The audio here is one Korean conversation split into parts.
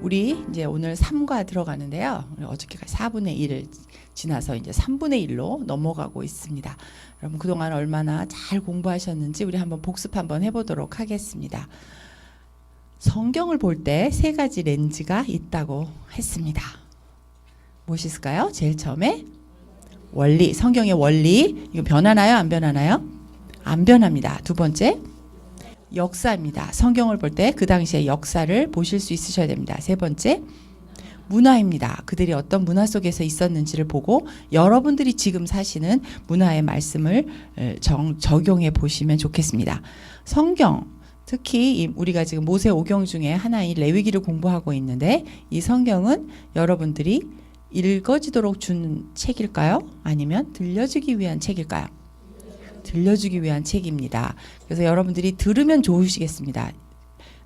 우리 이제 오늘 3과 들어가는데요. 어저께가 4분의 1을 지나서 이제 3분의 1로 넘어가고 있습니다. 여러분 그동안 얼마나 잘 공부하셨는지 우리 한번 복습 한번 해보도록 하겠습니다. 성경을 볼 때 세 가지 렌즈가 있다고 했습니다. 무엇이 있을까요? 제일 처음에 원리, 성경의 원리. 이거 변하나요? 안 변하나요? 안 변합니다. 두 번째 역사입니다. 성경을 볼 때 그 당시의 역사를 보실 수 있으셔야 됩니다. 세 번째 문화입니다. 그들이 어떤 문화 속에서 있었는지를 보고 여러분들이 지금 사시는 문화의 말씀을 적용해 보시면 좋겠습니다. 성경, 특히 우리가 지금 모세 오경 중에 하나인 레위기를 공부하고 있는데 이 성경은 여러분들이 읽어지도록 준 책일까요? 아니면 들려주기 위한 책일까요? 들려주기 위한 책입니다. 그래서 여러분들이 들으면 좋으시겠습니다.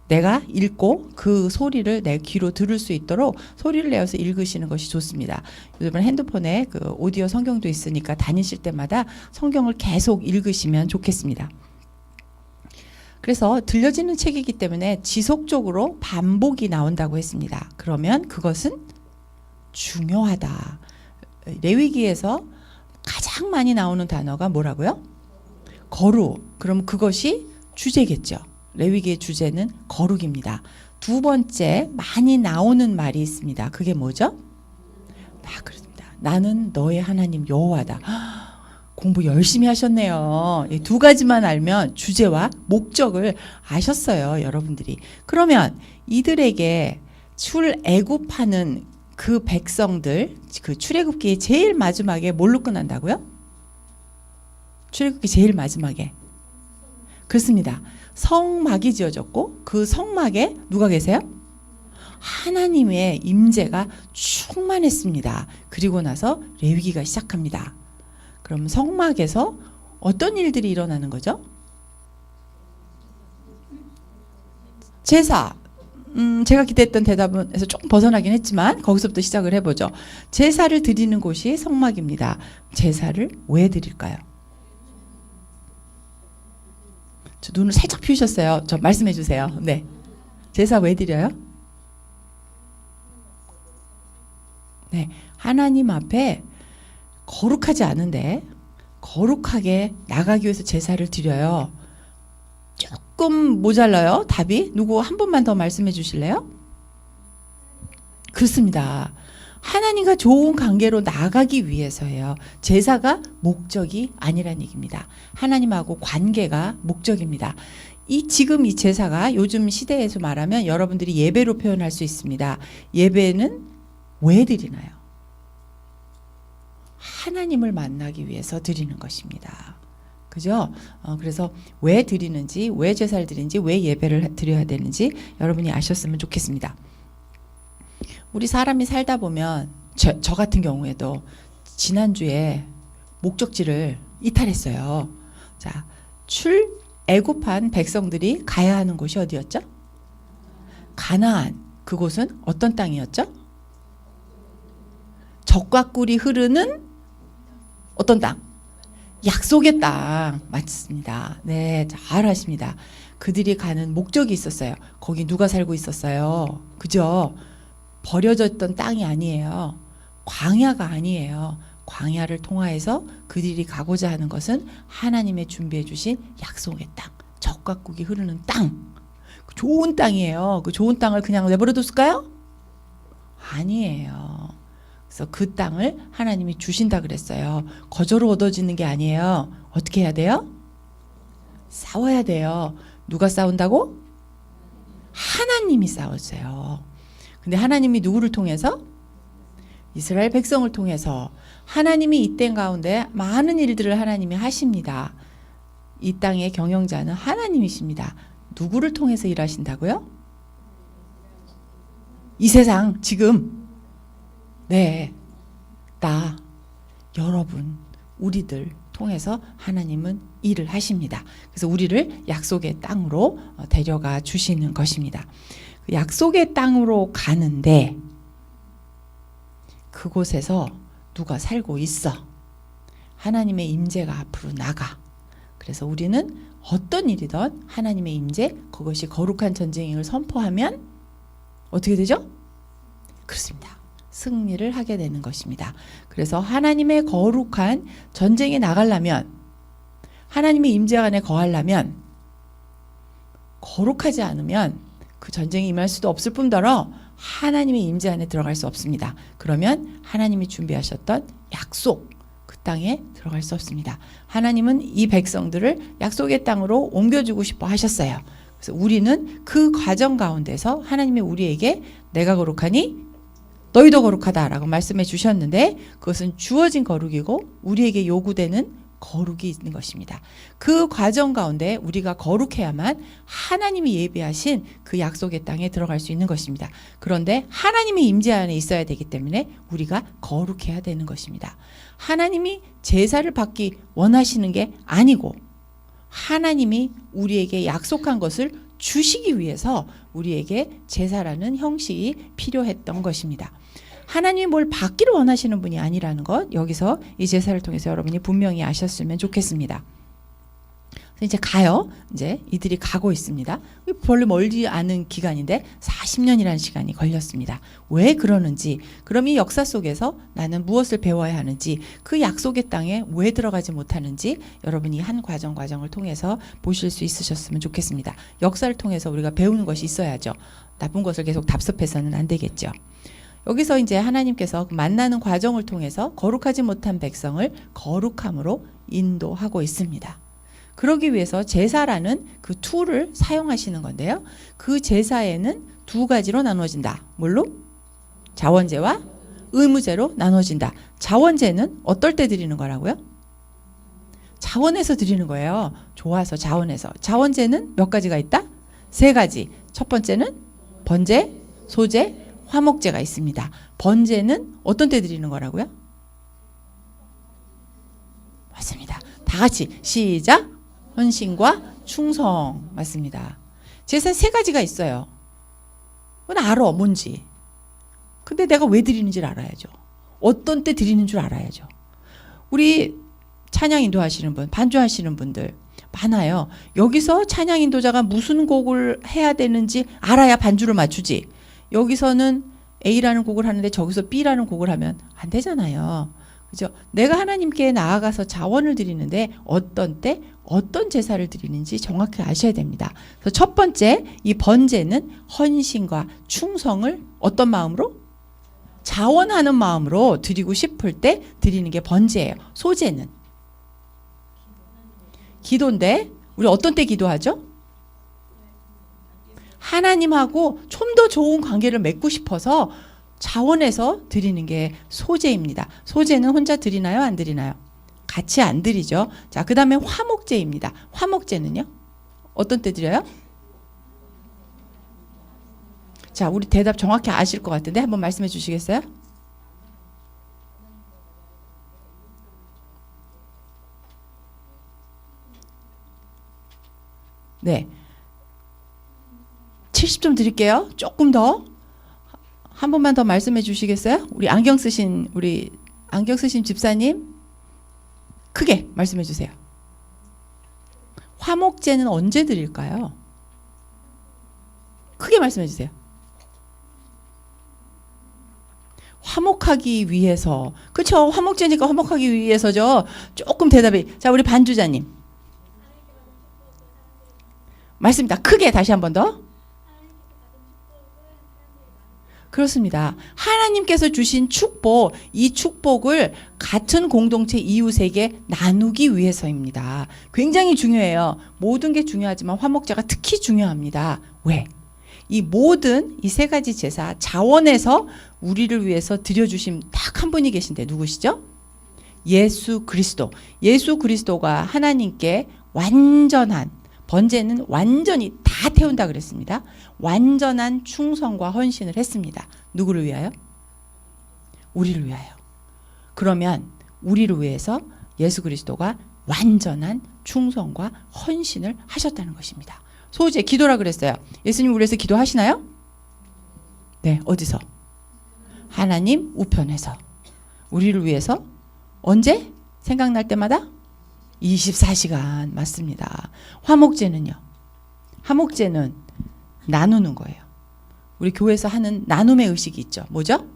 내가 읽고 그 소리를 내 귀로 들을 수 있도록 소리를 내어서 읽으시는 것이 좋습니다. 요즘은 핸드폰에 그 오디오 성경도 있으니까 다니실 때마다 성경을 계속 읽으시면 좋겠습니다. 그래서 들려지는 책이기 때문에 지속적으로 반복이 나온다고 했습니다. 그러면 그것은 중요하다. 레위기에서 가장 많이 나오는 단어가 뭐라고요? 거룩. 그럼 그것이 주제겠죠. 레위기의 주제는 거룩입니다. 두 번째 많이 나오는 말이 있습니다. 그게 뭐죠? 그렇습니다. 나는 너의 하나님 여호와다. 공부 열심히 하셨네요. 이 두 가지만 알면 주제와 목적을 아셨어요, 여러분들이. 그러면 이들에게 출애굽하는 그 백성들, 그 출애굽기의 제일 마지막에 뭘로 끝난다고요? 출애굽기 제일 마지막에. 그렇습니다. 성막이 지어졌고 그 성막에 누가 계세요? 하나님의 임재가 충만했습니다. 그리고 나서 레위기가 시작합니다. 그럼 성막에서 어떤 일들이 일어나는 거죠? 제사. 제가 기대했던 대답에서 조금 벗어나긴 했지만 거기서부터 시작을 해보죠. 제사를 드리는 곳이 성막입니다. 제사를 왜 드릴까요? 저 눈을 살짝 피우셨어요. 저 말씀해 주세요. 네. 제사 왜 드려요? 네. 하나님 앞에 거룩하지 않은데 거룩하게 나가기 위해서 제사를 드려요. 조금 모자라요. 답이 누구 한 분만 더 말씀해 주실래요? 그렇습니다. 하나님과 좋은 관계로 나가기 위해서예요. 제사가 목적이 아니란 얘기입니다. 하나님하고 관계가 목적입니다. 지금 이 제사가 요즘 시대에서 말하면 여러분들이 예배로 표현할 수 있습니다. 예배는 왜 드리나요? 하나님을 만나기 위해서 드리는 것입니다. 그죠? 그래서 왜 드리는지, 왜 제사를 드리는지, 왜 예배를 드려야 되는지 여러분이 아셨으면 좋겠습니다. 우리 사람이 살다 보면 저 같은 경우에도 지난주에 목적지를 이탈했어요. 자, 출애굽한 백성들이 가야 하는 곳이 어디였죠? 가나안. 그곳은 어떤 땅이었죠? 젖과 꿀이 흐르는 어떤 땅? 약속의 땅. 맞습니다. 네, 잘 하십니다. 그들이 가는 목적이 있었어요. 거기 누가 살고 있었어요? 그죠? 버려졌던 땅이 아니에요. 광야가 아니에요. 광야를 통하여서 그들이 가고자 하는 것은 하나님의 준비해 주신 약속의 땅, 젖과 꿀이 흐르는 땅. 좋은 땅이에요. 그 좋은 땅을 그냥 내버려 뒀을까요? 아니에요. 그래서 그 땅을 하나님이 주신다 그랬어요. 거저로 얻어지는 게 아니에요. 어떻게 해야 돼요? 싸워야 돼요. 누가 싸운다고? 하나님이 싸웠어요. 근데 하나님이 누구를 통해서? 이스라엘 백성을 통해서. 하나님이 이 땅 가운데 많은 일들을 하나님이 하십니다. 이 땅의 경영자는 하나님이십니다. 누구를 통해서 일하신다고요? 이 세상 지금 네, 나, 여러분, 우리들 통해서 하나님은 일을 하십니다. 그래서 우리를 약속의 땅으로 데려가 주시는 것입니다. 약속의 땅으로 가는데 그곳에서 누가 살고 있어. 하나님의 임재가 앞으로 나가. 그래서 우리는 어떤 일이든 하나님의 임재, 그것이 거룩한 전쟁을 선포하면 어떻게 되죠? 그렇습니다. 승리를 하게 되는 것입니다. 그래서 하나님의 거룩한 전쟁에 나가려면, 하나님의 임재 안에 거하려면, 거룩하지 않으면 그 전쟁에 임할 수도 없을 뿐더러 하나님의 임재 안에 들어갈 수 없습니다. 그러면 하나님이 준비하셨던 약속, 그 땅에 들어갈 수 없습니다. 하나님은 이 백성들을 약속의 땅으로 옮겨주고 싶어 하셨어요. 그래서 우리는 그 과정 가운데서 하나님이 우리에게 내가 거룩하니 너희도 거룩하다라고 말씀해 주셨는데, 그것은 주어진 거룩이고 우리에게 요구되는 거룩이 있는 것입니다. 그 과정 가운데 우리가 거룩해야만 하나님이 예비하신 그 약속의 땅에 들어갈 수 있는 것입니다. 그런데 하나님의 임재 안에 있어야 되기 때문에 우리가 거룩해야 되는 것입니다. 하나님이 제사를 받기 원하시는 게 아니고 하나님이 우리에게 약속한 것을 주시기 위해서 우리에게 제사라는 형식이 필요했던 것입니다. 하나님이 뭘 받기를 원하시는 분이 아니라는 것, 여기서 이 제사를 통해서 여러분이 분명히 아셨으면 좋겠습니다. 이제 가요. 이제 이들이 가고 있습니다. 별로 멀지 않은 기간인데 40년이라는 시간이 걸렸습니다. 왜 그러는지, 그럼 이 역사 속에서 나는 무엇을 배워야 하는지, 그 약속의 땅에 왜 들어가지 못하는지 여러분이 한 과정을 통해서 보실 수 있으셨으면 좋겠습니다. 역사를 통해서 우리가 배우는 것이 있어야죠. 나쁜 것을 계속 답습해서는 안 되겠죠. 여기서 이제 하나님께서 만나는 과정을 통해서 거룩하지 못한 백성을 거룩함으로 인도하고 있습니다. 그러기 위해서 제사라는 그 툴을 사용하시는 건데요. 그 제사에는 두 가지로 나눠진다. 뭘로? 자원제와 의무제로 나눠진다. 자원제는 어떨 때 드리는 거라고요? 자원에서 드리는 거예요. 좋아서 자원에서. 자원제는 몇 가지가 있다? 세 가지. 첫 번째는 번제, 소제, 화목제가 있습니다. 번제는 어떤 때 드리는 거라고요? 맞습니다. 다 같이 시작. 헌신과 충성. 맞습니다. 제사 세 가지가 있어요. 그건 알아, 뭔지. 근데 내가 왜 드리는지를 알아야죠. 어떤 때 드리는 줄 알아야죠. 우리 찬양 인도하시는 분, 반주하시는 분들 많아요. 여기서 찬양 인도자가 무슨 곡을 해야 되는지 알아야 반주를 맞추지. 여기서는 A라는 곡을 하는데 저기서 B라는 곡을 하면 안 되잖아요. 그죠? 내가 하나님께 나아가서 자원을 드리는데 어떤 때 어떤 제사를 드리는지 정확히 아셔야 됩니다. 그래서 첫 번째, 이 번제는 헌신과 충성을 어떤 마음으로? 자원하는 마음으로 드리고 싶을 때 드리는 게 번제예요. 소제는 기도인데 우리 어떤 때 기도하죠? 하나님하고 좀 더 좋은 관계를 맺고 싶어서 자원해서 드리는 게 소제입니다. 소제는 혼자 드리나요? 안 드리나요? 같이 안 드리죠. 자, 그 다음에 화목제입니다. 화목제는요? 어떤 때 드려요? 자, 우리 대답 정확히 아실 것 같은데 한번 말씀해 주시겠어요? 네. 70점 드릴게요. 조금 더. 한 번만 더 말씀해 주시겠어요? 우리 안경 쓰신 집사님 크게 말씀해 주세요. 화목제는 언제 드릴까요? 크게 말씀해 주세요. 화목하기 위해서. 그렇죠. 화목제니까 화목하기 위해서죠. 조금 대답이. 자, 우리 반주자님. 맞습니다. 크게 다시 한 번 더. 그렇습니다. 하나님께서 주신 축복, 이 축복을 같은 공동체 이웃에게 나누기 위해서입니다. 굉장히 중요해요. 모든 게 중요하지만 화목제가 특히 중요합니다. 왜? 이 모든 이 세 가지 제사 자원에서 우리를 위해서 드려주신 딱 한 분이 계신데 누구시죠? 예수 그리스도. 예수 그리스도가 하나님께 완전한, 번제는 완전히 다 태운다 그랬습니다. 완전한 충성과 헌신을 했습니다. 누구를 위하여? 우리를 위하여. 그러면 우리를 위해서 예수 그리스도가 완전한 충성과 헌신을 하셨다는 것입니다. 소제, 기도라 그랬어요. 예수님 우리 위해서 기도하시나요? 네, 어디서? 하나님 우편에서. 우리를 위해서 언제? 생각날 때마다? 24시간. 맞습니다. 화목제는요? 화목제는 나누는 거예요. 우리 교회에서 하는 나눔의 의식이 있죠. 뭐죠?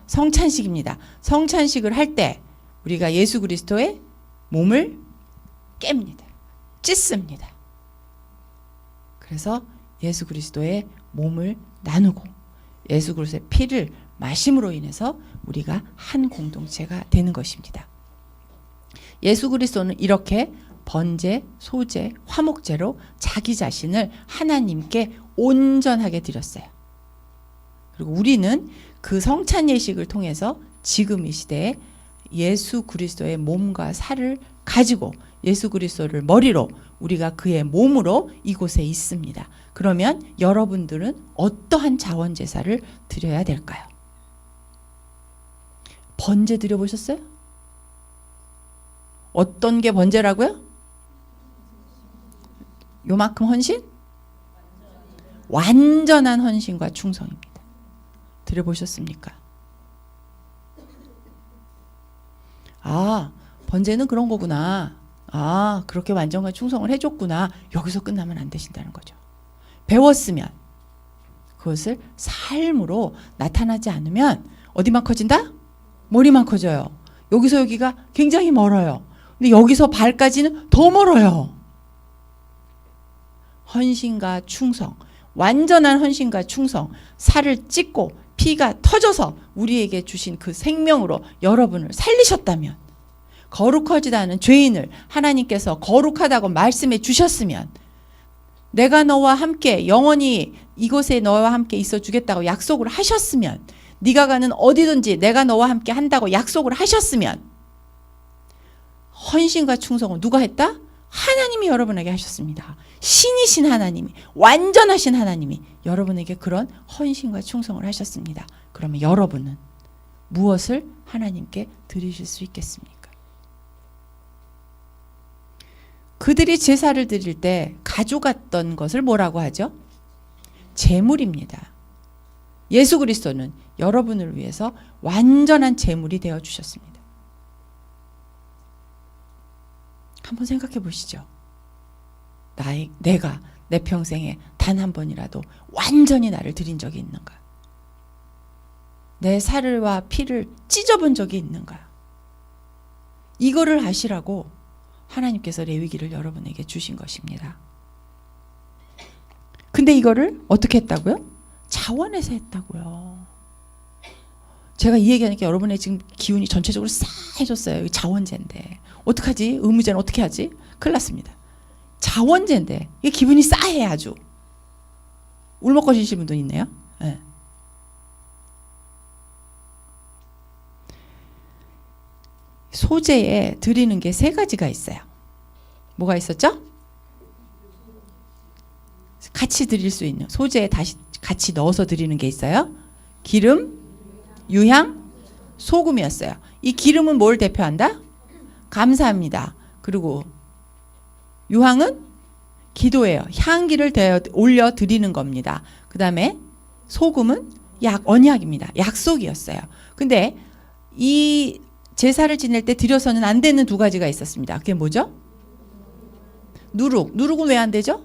성찬식입니다. 성찬식을 할 때 우리가 예수 그리스도의 몸을 깹니다. 찢습니다. 그래서 예수 그리스도의 몸을 나누고 예수 그리스도의 피를 마심으로 인해서 우리가 한 공동체가 되는 것입니다. 예수 그리스도는 이렇게 번제, 소제, 화목제로 자기 자신을 하나님께 온전하게 드렸어요. 그리고 우리는 그 성찬 예식을 통해서 지금 이 시대에 예수 그리스도의 몸과 살을 가지고 예수 그리스도를 머리로 우리가 그의 몸으로 이곳에 있습니다. 그러면 여러분들은 어떠한 자원 제사를 드려야 될까요? 번제 드려보셨어요? 어떤 게 번제라고요? 요만큼 헌신? 완전한 헌신과 충성입니다. 드려보셨습니까? 아, 번제는 그런 거구나. 아, 그렇게 완전과 충성을 해줬구나. 여기서 끝나면 안 되신다는 거죠. 배웠으면 그것을 삶으로 나타나지 않으면 어디만 커진다? 머리만 커져요. 여기서 여기가 굉장히 멀어요. 근데 여기서 발까지는 더 멀어요. 헌신과 충성, 완전한 헌신과 충성, 살을 찢고 피가 터져서 우리에게 주신 그 생명으로 여러분을 살리셨다면, 거룩하지도 않은 죄인을 하나님께서 거룩하다고 말씀해 주셨으면, 내가 너와 함께 영원히 이곳에 너와 함께 있어 주겠다고 약속을 하셨으면, 네가 가는 어디든지 내가 너와 함께 한다고 약속을 하셨으면, 헌신과 충성은 누가 했다? 하나님이 여러분에게 하셨습니다. 신이신 하나님이, 완전하신 하나님이 여러분에게 그런 헌신과 충성을 하셨습니다. 그러면 여러분은 무엇을 하나님께 드리실 수 있겠습니까? 그들이 제사를 드릴 때 가져갔던 것을 뭐라고 하죠? 제물입니다. 예수 그리스도는 여러분을 위해서 완전한 제물이 되어 주셨습니다. 한번 생각해 보시죠. 내가 내 평생에 단 한 번이라도 완전히 나를 드린 적이 있는가? 내 살과 피를 찢어본 적이 있는가? 이거를 아시라고 하나님께서 레위기를 여러분에게 주신 것입니다. 근데 이거를 어떻게 했다고요? 자원해서 했다고요. 제가 이 얘기하니까 여러분의 지금 기운이 전체적으로 싸해졌어요. 자원제인데 어떡하지? 의무제는 어떻게 하지? 큰일 났습니다. 자원제인데 이게 기분이 싸해 아주. 울먹거리시는 분도 있네요. 네. 소제에 드리는 게 세 가지가 있어요. 뭐가 있었죠? 같이 드릴 수 있는, 소제에 다시 같이 넣어서 드리는 게 있어요. 기름, 유향, 소금이었어요. 이 기름은 뭘 대표한다? 감사합니다. 그리고 유향은 기도예요. 향기를 올려 드리는 겁니다. 그 다음에 소금은 언약입니다. 약속이었어요. 근데 이 제사를 지낼 때 드려서는 안 되는 두 가지가 있었습니다. 그게 뭐죠? 누룩. 누룩은 왜 안 되죠?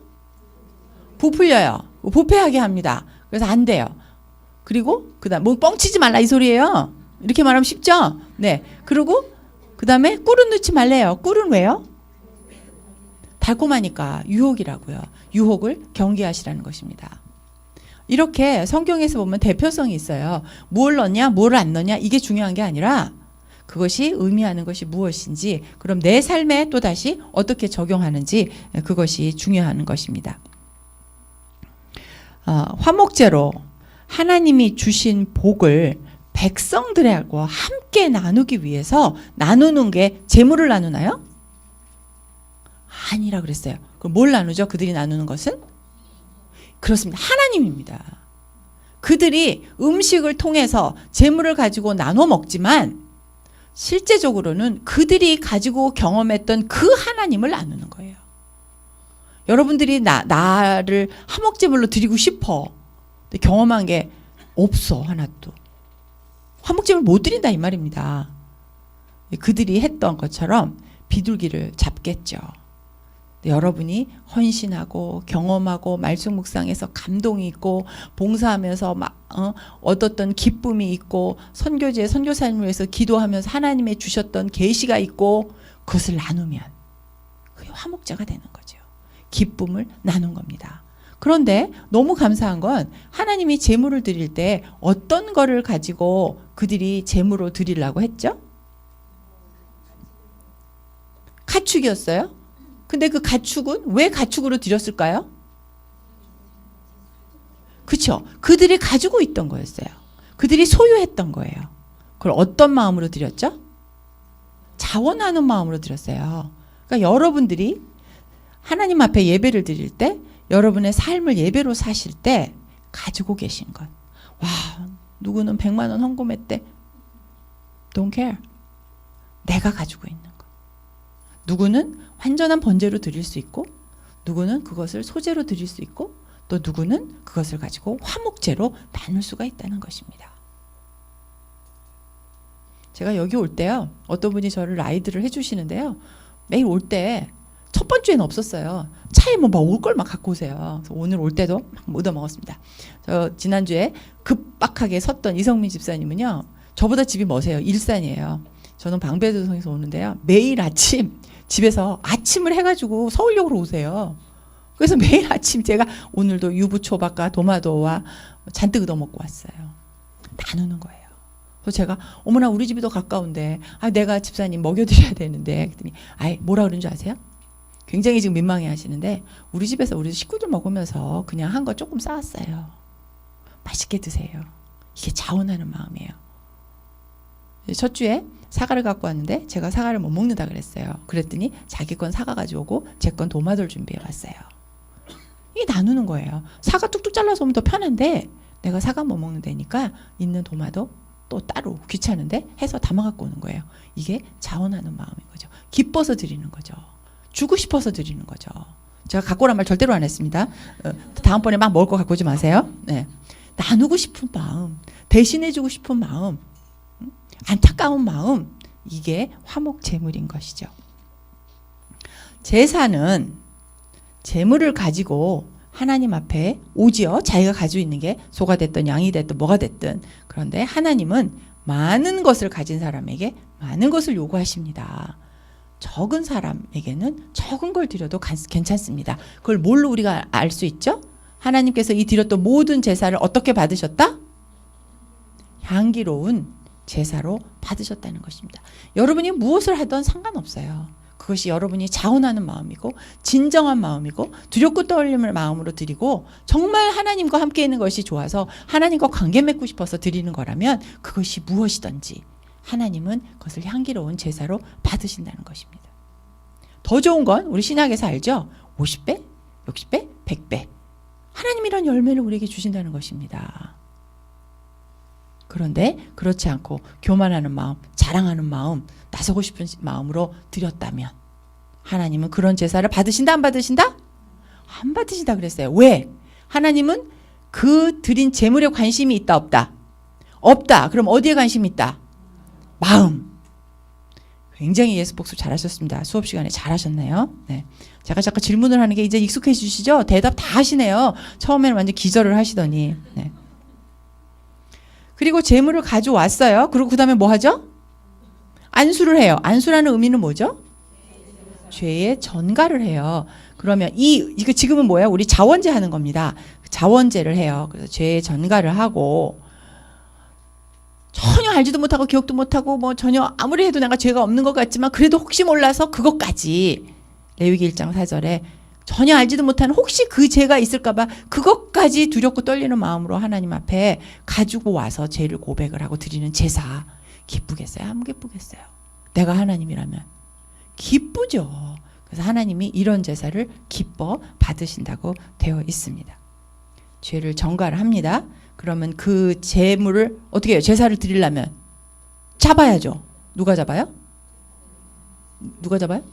부풀려요. 부패하게 합니다. 그래서 안 돼요. 그리고 그다음 뭐 뻥치지 말라 이 소리예요. 이렇게 말하면 쉽죠? 네. 그리고 그다음에 꿀은 넣지 말래요. 꿀은 왜요? 달콤하니까 유혹이라고요. 유혹을 경계하시라는 것입니다. 이렇게 성경에서 보면 대표성이 있어요. 뭘 넣냐, 뭘 안 넣냐 이게 중요한 게 아니라 그것이 의미하는 것이 무엇인지, 그럼 내 삶에 또다시 어떻게 적용하는지 그것이 중요한 것입니다. 화목제로 하나님이 주신 복을 백성들하고 함께 나누기 위해서 나누는 게 제물을 나누나요? 아니라 그랬어요. 그럼 뭘 나누죠? 그들이 나누는 것은? 그렇습니다. 하나님입니다. 그들이 음식을 통해서 제물을 가지고 나눠 먹지만 실제적으로는 그들이 가지고 경험했던 그 하나님을 나누는 거예요. 여러분들이 나를 화목제물로 드리고 싶어. 근데 경험한 게 없어, 하나도. 화목제물 못 드린다 이 말입니다. 그들이 했던 것처럼 비둘기를 잡겠죠. 여러분이 헌신하고 경험하고 말씀 묵상에서 감동이 있고 봉사하면서 얻었던 기쁨이 있고 선교제 선교사님을 위해서 기도하면서 하나님의 주셨던 계시가 있고 그것을 나누면 그게 화목제가 되는 거죠. 기쁨을 나눈 겁니다. 그런데 너무 감사한 건 하나님이 제물을 드릴 때 어떤 거를 가지고 그들이 제물로 드리려고 했죠? 가축이었어요. 근데 그 가축은 왜 가축으로 드렸을까요? 그렇죠. 그들이 가지고 있던 거였어요. 그들이 소유했던 거예요. 그걸 어떤 마음으로 드렸죠? 자원하는 마음으로 드렸어요. 그러니까 여러분들이 하나님 앞에 예배를 드릴 때 여러분의 삶을 예배로 사실 때 가지고 계신 것. 와, 누구는 100만 원 헌금했대. Don't care. 내가 가지고 있는 것. 누구는 완전한 번제로 드릴 수 있고 누구는 그것을 소제로 드릴 수 있고 또 누구는 그것을 가지고 화목제로 나눌 수가 있다는 것입니다. 제가 여기 올 때요. 어떤 분이 저를 라이드를 해주시는데요. 매일 올 때 첫 번째는 없었어요. 차에 뭐 올 걸 막 갖고 오세요. 그래서 오늘 올 때도 막 묻어 먹었습니다. 저 지난주에 급박하게 섰던 이성민 집사님은요. 저보다 집이 머세요. 일산이에요. 저는 방배도성에서 오는데요. 매일 아침 집에서 아침을 해가지고 서울역으로 오세요. 그래서 매일 아침 제가 오늘도 유부초밥과 도마도와 잔뜩 얻어먹고 왔어요. 나누는 거예요. 그래서 제가 어머나 우리 집이 더 가까운데 내가 집사님 먹여드려야 되는데 그랬더니 뭐라 그런 줄 아세요? 굉장히 지금 민망해 하시는데 우리 집에서 우리 식구들 먹으면서 그냥 한 거 조금 쌓았어요. 맛있게 드세요. 이게 자원하는 마음이에요. 첫 주에 사과를 갖고 왔는데 제가 사과를 못 먹는다 그랬어요. 그랬더니 자기 건 사과 가져오고 제 건 도마도를 준비해 왔어요. 이게 나누는 거예요. 사과 뚝뚝 잘라서 오면 더 편한데 내가 사과 못 먹는 데니까 있는 도마도 또 따로 귀찮은데 해서 담아 갖고 오는 거예요. 이게 자원하는 마음인 거죠. 기뻐서 드리는 거죠. 주고 싶어서 드리는 거죠. 제가 갖고 오란 말 절대로 안 했습니다. 다음번에 막 먹을 거 갖고 오지 마세요. 네. 나누고 싶은 마음, 대신해주고 싶은 마음, 안타까운 마음, 이게 화목제물인 것이죠. 제사는 제물을 가지고 하나님 앞에 오지요. 자기가 가지고 있는 게 소가 됐든 양이 됐든 뭐가 됐든. 그런데 하나님은 많은 것을 가진 사람에게 많은 것을 요구하십니다. 적은 사람에게는 적은 걸 드려도 괜찮습니다. 그걸 뭘로 우리가 알 수 있죠? 하나님께서 이 드렸던 모든 제사를 어떻게 받으셨다? 향기로운 제사로 받으셨다는 것입니다. 여러분이 무엇을 하든 상관없어요. 그것이 여러분이 자원하는 마음이고 진정한 마음이고 두렵고 떨림을 마음으로 드리고 정말 하나님과 함께 있는 것이 좋아서 하나님과 관계 맺고 싶어서 드리는 거라면 그것이 무엇이든지 하나님은 그것을 향기로운 제사로 받으신다는 것입니다. 더 좋은 건 우리 신약에서 알죠? 50배, 60배, 100배. 하나님이란 열매를 우리에게 주신다는 것입니다. 그런데 그렇지 않고 교만하는 마음, 자랑하는 마음, 나서고 싶은 마음으로 드렸다면 하나님은 그런 제사를 받으신다, 안 받으신다? 안 받으신다 그랬어요. 왜? 하나님은 그 드린 제물에 관심이 있다, 없다? 없다. 그럼 어디에 관심이 있다? 마음. 굉장히 예수 복습 잘하셨습니다. 수업 시간에 잘하셨네요. 네. 제가 자꾸 질문을 하는 게 이제 익숙해지시죠? 대답 다 하시네요. 처음에는 완전 기절을 하시더니. 네. 그리고 제물을 가져왔어요. 그리고 그 다음에 뭐 하죠? 안수를 해요. 안수라는 의미는 뭐죠? 죄의 전가를 해요. 그러면 이거 지금은 뭐예요? 우리 자원제 하는 겁니다. 자원제를 해요. 그래서 죄의 전가를 하고 전혀 알지도 못하고 기억도 못하고 뭐 전혀 아무리 해도 내가 죄가 없는 것 같지만 그래도 혹시 몰라서 그것까지 레위기 1장 4절에 전혀 알지도 못하는 혹시 그 죄가 있을까봐 그것까지 두렵고 떨리는 마음으로 하나님 앞에 가지고 와서 죄를 고백을 하고 드리는 제사. 기쁘겠어요? 안 기쁘겠어요? 내가 하나님이라면 기쁘죠. 그래서 하나님이 이런 제사를 기뻐 받으신다고 되어 있습니다. 죄를 전가를 합니다. 그러면 그 제물을 어떻게 해요? 제사를 드리려면 잡아야죠. 누가 잡아요? 누가 잡아요?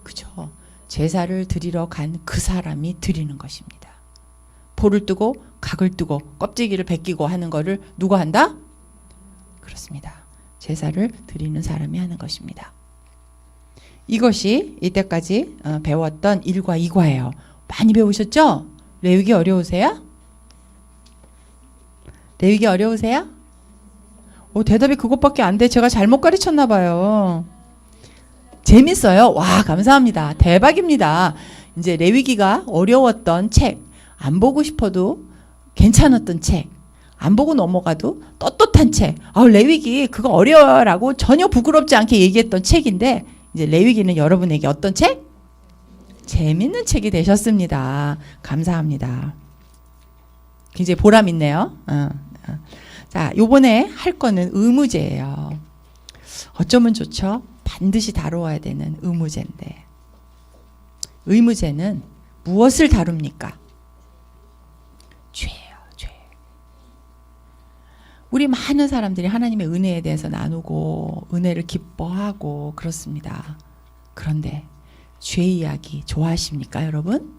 그죠. 제사를 드리러 간 그 사람이 드리는 것입니다. 볼을 뜨고 각을 뜨고 껍데기를 벗기고 하는 거를 누가 한다? 그렇습니다. 제사를 드리는 사람이 하는 것입니다. 이것이 이때까지 배웠던 1과 2과예요. 많이 배우셨죠? 레위기 어려우세요? 레위기 어려우세요? 대답이 그것밖에 안 돼. 제가 잘못 가르쳤나 봐요. 재밌어요. 와, 감사합니다. 대박입니다. 이제 레위기가 어려웠던 책, 안 보고 싶어도 괜찮았던 책, 안 보고 넘어가도 떳떳한 책. 레위기 그거 어려워라고 전혀 부끄럽지 않게 얘기했던 책인데 이제 레위기는 여러분에게 어떤 책? 재밌는 책이 되셨습니다. 감사합니다. 굉장히 보람 있네요. 자, 요번에 할 거는 의무제예요. 어쩌면 좋죠? 반드시 다루어야 되는 의무제인데 의무제는 무엇을 다룹니까? 죄예요. 죄. 우리 많은 사람들이 하나님의 은혜에 대해서 나누고 은혜를 기뻐하고 그렇습니다. 그런데 죄 이야기 좋아하십니까, 여러분?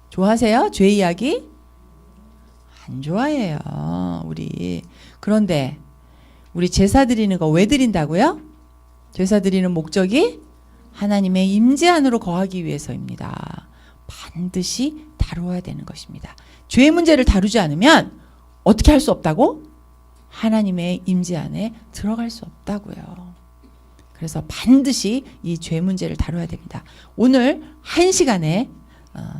좋아하세요? 죄 이야기? 안 좋아해요, 우리. 그런데 우리 제사 드리는 거 왜 드린다고요? 제사 드리는 목적이 하나님의 임재 안으로 거하기 위해서입니다. 반드시 다루어야 되는 것입니다. 죄의 문제를 다루지 않으면 어떻게 할 수 없다고? 하나님의 임재 안에 들어갈 수 없다고요. 그래서 반드시 이 죄 문제를 다뤄야 됩니다. 오늘 1시간에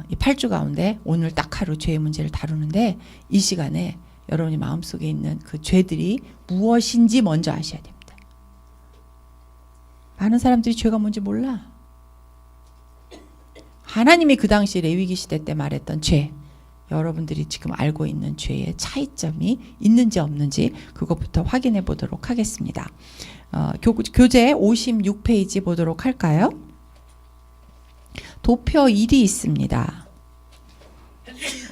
이 8주 가운데 오늘 딱 하루 죄의 문제를 다루는데 이 시간에 여러분이 마음속에 있는 그 죄들이 무엇인지 먼저 아셔야 됩니다. 많은 사람들이 죄가 뭔지 몰라. 하나님이 그 당시 레위기 시대 때 말했던 죄, 여러분들이 지금 알고 있는 죄의 차이점이 있는지 없는지 그것부터 확인해 보도록 하겠습니다. 교재 56페이지 보도록 할까요? 도표 1이 있습니다.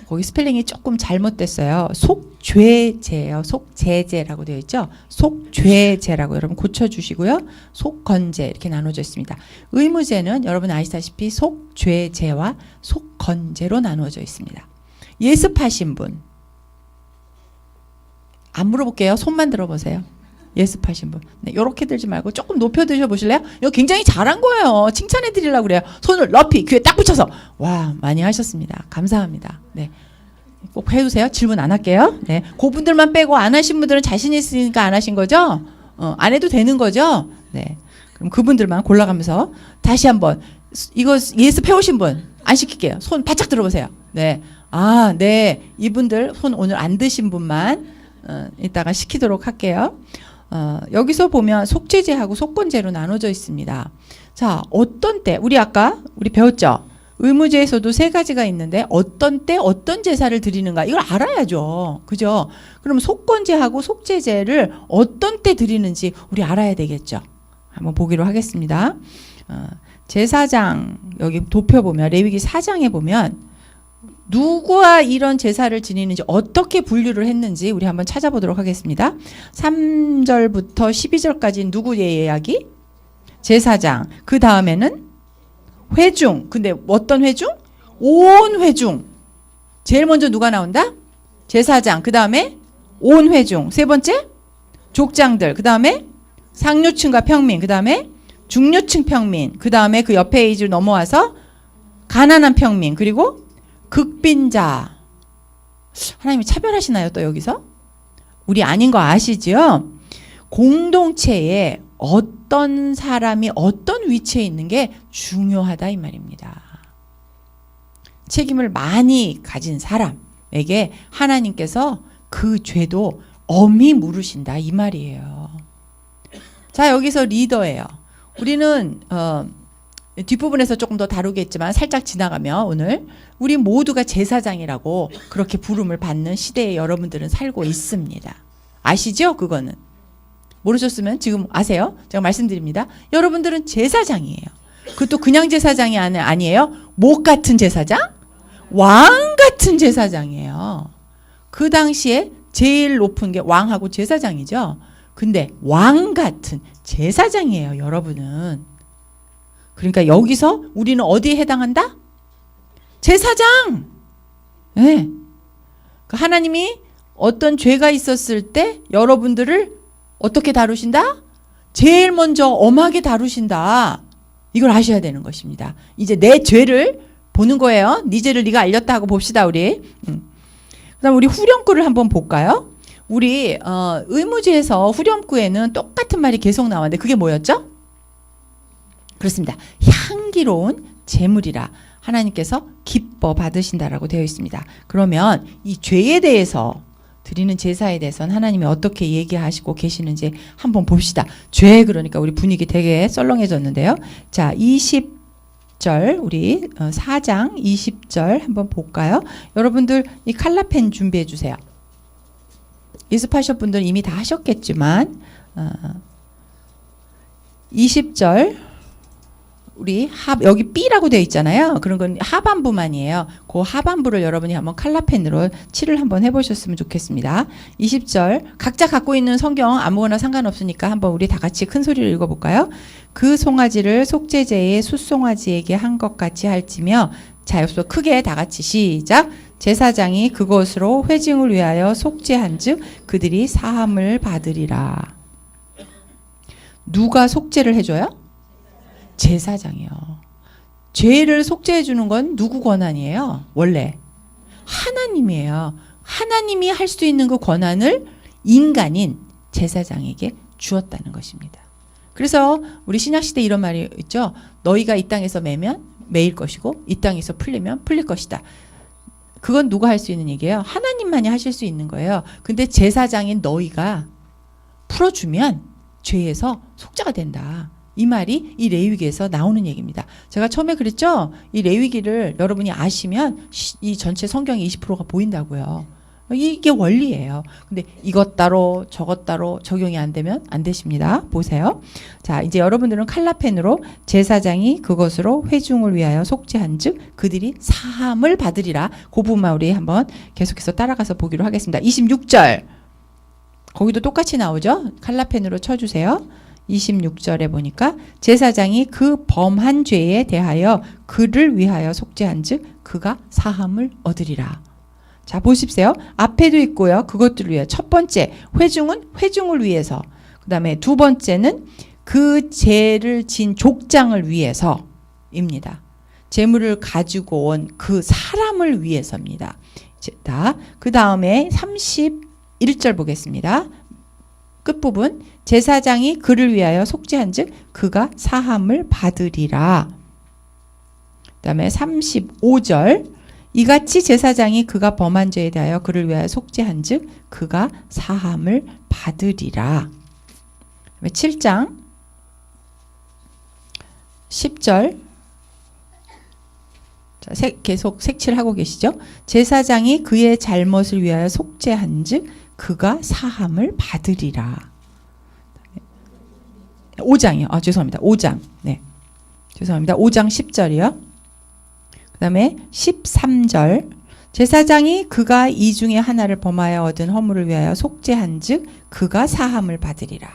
거기 스펠링이 조금 잘못됐어요. 속죄제예요. 속죄제라고 되어 있죠. 속죄제라고 여러분 고쳐주시고요. 속건제 이렇게 나눠져 있습니다. 의무제는 여러분 아시다시피 속죄제와 속건제로 나누어져 있습니다. 예습하신 분. 안 물어볼게요. 손만 들어보세요. 예습하신 분. 네, 요렇게 들지 말고 조금 높여 드셔보실래요? 이거 굉장히 잘한 거예요. 칭찬해 드리려고 그래요. 손을 높이 귀에 딱 붙여서. 와, 많이 하셨습니다. 감사합니다. 네. 꼭 해주세요. 질문 안 할게요. 네. 그분들만 빼고 안 하신 분들은 자신 있으니까 안 하신 거죠? 안 해도 되는 거죠? 네. 그럼 그분들만 골라가면서 다시 한번 이거 예습해 오신 분 안 시킬게요. 손 바짝 들어보세요. 네. 네. 이분들 손 오늘 안 드신 분만 이따가 시키도록 할게요. 여기서 보면 속죄제하고 속건제로 나눠져 있습니다. 자, 어떤 때 우리 아까 배웠죠? 의무제에서도 3가지가 있는데 어떤 때 어떤 제사를 드리는가 이걸 알아야죠. 그죠? 그럼 속건제하고 속죄제를 어떤 때 드리는지 우리 알아야 되겠죠. 한번 보기로 하겠습니다. 제사장 여기 도표 보면 레위기 4장에 보면 누구와 이런 제사를 지내는지 어떻게 분류를 했는지 우리 한번 찾아보도록 하겠습니다. 3절부터 12절까지 누구의 이야기? 제사장. 그 다음에는 회중. 근데 어떤 회중? 온 회중. 제일 먼저 누가 나온다? 제사장. 그 다음에 온 회중. 세 번째 족장들. 그 다음에 상류층과 평민. 그 다음에 중류층 평민. 그 다음에 그 옆에 페이지로 넘어와서 가난한 평민. 그리고 극빈자. 하나님이 차별하시나요? 또 여기서? 우리 아닌 거 아시죠? 공동체에 어떤 사람이 어떤 위치에 있는 게 중요하다 이 말입니다. 책임을 많이 가진 사람에게 하나님께서 그 죄도 엄히 물으신다 이 말이에요. 자, 여기서 리더예요. 우리는 뒷부분에서 조금 더 다루겠지만 살짝 지나가면 오늘 우리 모두가 제사장이라고 그렇게 부름을 받는 시대에 여러분들은 살고 있습니다. 아시죠? 그거는. 모르셨으면 지금 아세요? 제가 말씀드립니다. 여러분들은 제사장이에요. 그것도 그냥 제사장이 아니에요. 목 같은 제사장? 왕 같은 제사장이에요. 그 당시에 제일 높은 게 왕하고 제사장이죠. 근데 왕 같은 제사장이에요, 여러분은. 그러니까 여기서 우리는 어디에 해당한다? 제사장! 네. 하나님이 어떤 죄가 있었을 때 여러분들을 어떻게 다루신다? 제일 먼저 엄하게 다루신다. 이걸 아셔야 되는 것입니다. 이제 내 죄를 보는 거예요. 네 죄를 네가 알렸다 하고 봅시다 우리. 그다음 우리 후렴구를 한번 볼까요? 우리 의무지에서 후렴구에는 똑같은 말이 계속 나왔는데 그게 뭐였죠? 그렇습니다. 향기로운 제물이라 하나님께서 기뻐 받으신다라고 되어 있습니다. 그러면 이 죄에 대해서 드리는 제사에 대해서는 하나님이 어떻게 얘기하시고 계시는지 한번 봅시다. 죄 그러니까 우리 분위기 되게 썰렁해졌는데요. 자, 20절 우리 4장 20절 한번 볼까요? 여러분들 이 칼라펜 준비해 주세요. 연습하실 분들은 이미 다 하셨겠지만 20절 우리 여기 B라고 되어 있잖아요. 그런 건 하반부만이에요. 그 하반부를 여러분이 한번 칼라펜으로 칠을 한번 해보셨으면 좋겠습니다. 20절 각자 갖고 있는 성경 아무거나 상관없으니까 한번 우리 다 같이 큰 소리로 읽어볼까요? 그 송아지를 속죄제의 숫송아지에게 한 것 같이 할지며 자 여기서 크게 다 같이 시작. 제사장이 그것으로 회증을 위하여 속죄한즉 그들이 사함을 받으리라. 누가 속죄를 해줘요? 제사장이요. 죄를 속죄해 주는 건 누구 권한이에요? 원래 하나님이에요. 하나님이 할 수 있는 그 권한을 인간인 제사장에게 주었다는 것입니다. 그래서 우리 신약시대 이런 말이 있죠. 너희가 이 땅에서 매면 매일 것이고 이 땅에서 풀리면 풀릴 것이다. 그건 누가 할 수 있는 얘기예요? 하나님만이 하실 수 있는 거예요. 근데 제사장인 너희가 풀어주면 죄에서 속죄가 된다. 이 말이 이 레위기에서 나오는 얘기입니다. 제가 처음에 그랬죠? 이 레위기를 여러분이 아시면 이 전체 성경의 20%가 보인다고요. 이게 원리예요. 근데 이것 따로 저것 따로 적용이 안 되면 안 되십니다. 보세요. 자, 이제 여러분들은 칼라펜으로 제사장이 그것으로 회중을 위하여 속죄한즉 그들이 사함을 받으리라. 그 부분만 우리 한번 계속해서 따라가서 보기로 하겠습니다. 26절. 거기도 똑같이 나오죠? 칼라펜으로 쳐주세요. 26절에 보니까 제사장이 그 범한 죄에 대하여 그를 위하여 속죄한즉 그가 사함을 얻으리라. 자, 보십시오. 앞에도 있고요. 그것들을 위해 첫 번째 회중은 회중을 위해서, 그 다음에 두 번째는 그 죄를 진 족장을 위해서입니다. 재물을 가지고 온 그 사람을 위해서입니다. 그 다음에 31절 보겠습니다. 끝부분 제사장이 그를 위하여 속죄한즉 그가 사함을 받으리라. 그 다음에 35절 이같이 제사장이 그가 범한 죄에 대하여 그를 위하여 속죄한즉 그가 사함을 받으리라. 7장 10절 자, 계속 색칠하고 계시죠? 제사장이 그의 잘못을 위하여 속죄한즉 그가 사함을 받으리라. 5장이요. 죄송합니다. 5장. 네. 죄송합니다. 5장 10절이요. 그 다음에 13절. 제사장이 그가 이 중에 하나를 범하여 얻은 허물을 위하여 속죄한즉 그가 사함을 받으리라.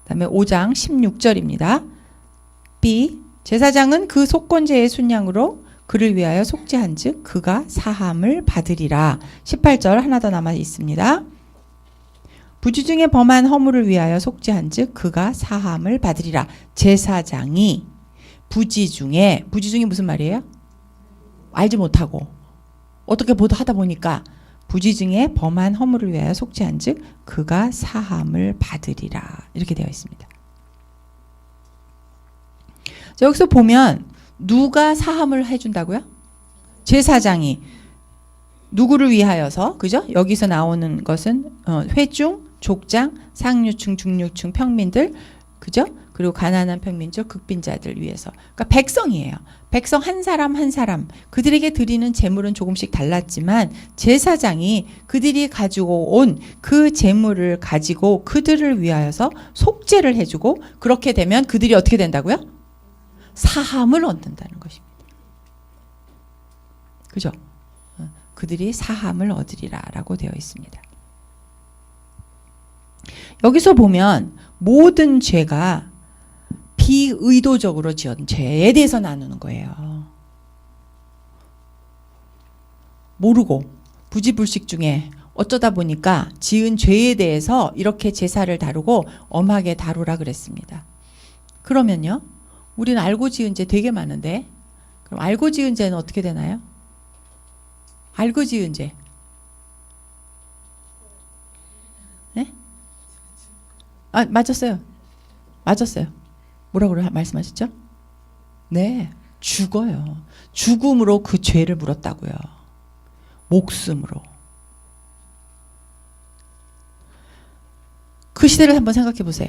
그 다음에 5장 16절입니다. B. 제사장은 그 속건제의 순양으로 그를 위하여 속죄한즉 그가 사함을 받으리라. 18절 하나 더 남아 있습니다. 부지 중에 범한 허물을 위하여 속죄한즉 그가 사함을 받으리라. 제사장이 부지 중에 무슨 말이에요? 알지 못하고 어떻게 하다 보니까 부지 중에 범한 허물을 위하여 속죄한즉 그가 사함을 받으리라. 이렇게 되어 있습니다. 자, 여기서 보면 누가 사함을 해준다고요? 제사장이 누구를 위하여서, 그죠? 여기서 나오는 것은 회중, 족장, 상류층, 중류층 평민들, 그죠? 그리고 가난한 평민족, 극빈자들 위해서. 그러니까 백성이에요. 백성 한 사람 한 사람 그들에게 드리는 제물은 조금씩 달랐지만 제사장이 그들이 가지고 온 그 제물을 가지고 그들을 위하여서 속죄를 해주고 그렇게 되면 그들이 어떻게 된다고요? 사함을 얻는다는 것입니다. 그죠? 그들이 사함을 얻으리라 라고 되어 있습니다. 여기서 보면 모든 죄가 비의도적으로 지은 죄에 대해서 나누는 거예요. 모르고 부지불식 중에 어쩌다 보니까 지은 죄에 대해서 이렇게 제사를 다루고 엄하게 다루라 그랬습니다. 그러면요, 우리는 알고 지은 죄 되게 많은데, 그럼 알고 지은 죄는 어떻게 되나요? 알고 지은 죄. 네? 아, 맞았어요. 맞았어요. 뭐라고 말씀하셨죠? 네, 죽어요. 죽음으로 그 죄를 물었다고요. 목숨으로. 그 시대를 한번 생각해 보세요.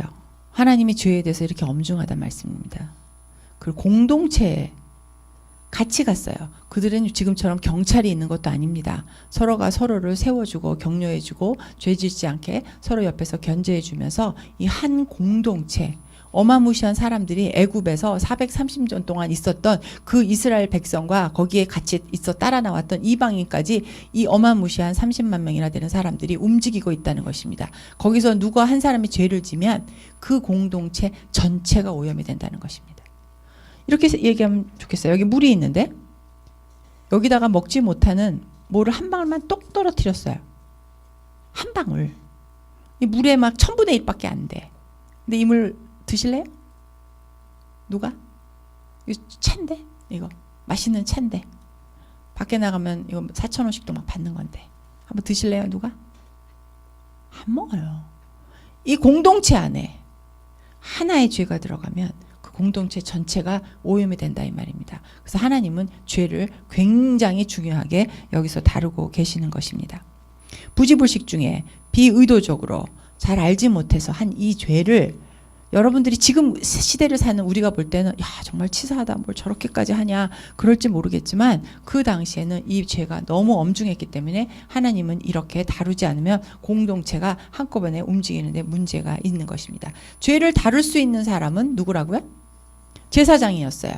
하나님이 죄에 대해서 이렇게 엄중하단 말씀입니다. 그리고 공동체에 같이 갔어요. 그들은 지금처럼 경찰이 있는 것도 아닙니다. 서로가 서로를 세워주고 격려해주고 죄 짓지 않게 서로 옆에서 견제해주면서 이 한 공동체, 어마무시한 사람들이 애굽에서 430년 동안 있었던 그 이스라엘 백성과 거기에 같이 있어 따라 나왔던 이방인까지 이 어마무시한 30만 명이나 되는 사람들이 움직이고 있다는 것입니다. 거기서 누가 한 사람이 죄를 지면 그 공동체 전체가 오염이 된다는 것입니다. 이렇게 얘기하면 좋겠어요. 여기 물이 있는데 여기다가 먹지 못하는 뭐를 한 방울만 똑 떨어뜨렸어요. 한 방울. 이 물에 막 1000분의 1밖에 안 돼. 근데 이 물 드실래요? 누가? 이거 차인데? 이거 맛있는 차인데 밖에 나가면 이거 4,000원씩도 막 받는 건데 한번 드실래요? 누가? 안 먹어요. 이 공동체 안에 하나의 죄가 들어가면 그 공동체 전체가 오염이 된다 이 말입니다. 그래서 하나님은 죄를 굉장히 중요하게 여기서 다루고 계시는 것입니다. 부지불식 중에 비의도적으로 잘 알지 못해서 한 이 죄를 여러분들이 지금 시대를 사는 우리가 볼 때는 야 정말 치사하다 뭘 저렇게까지 하냐 그럴지 모르겠지만 그 당시에는 이 죄가 너무 엄중했기 때문에 하나님은 이렇게 다루지 않으면 공동체가 한꺼번에 움직이는데 문제가 있는 것입니다. 죄를 다룰 수 있는 사람은 누구라고요? 제사장이었어요.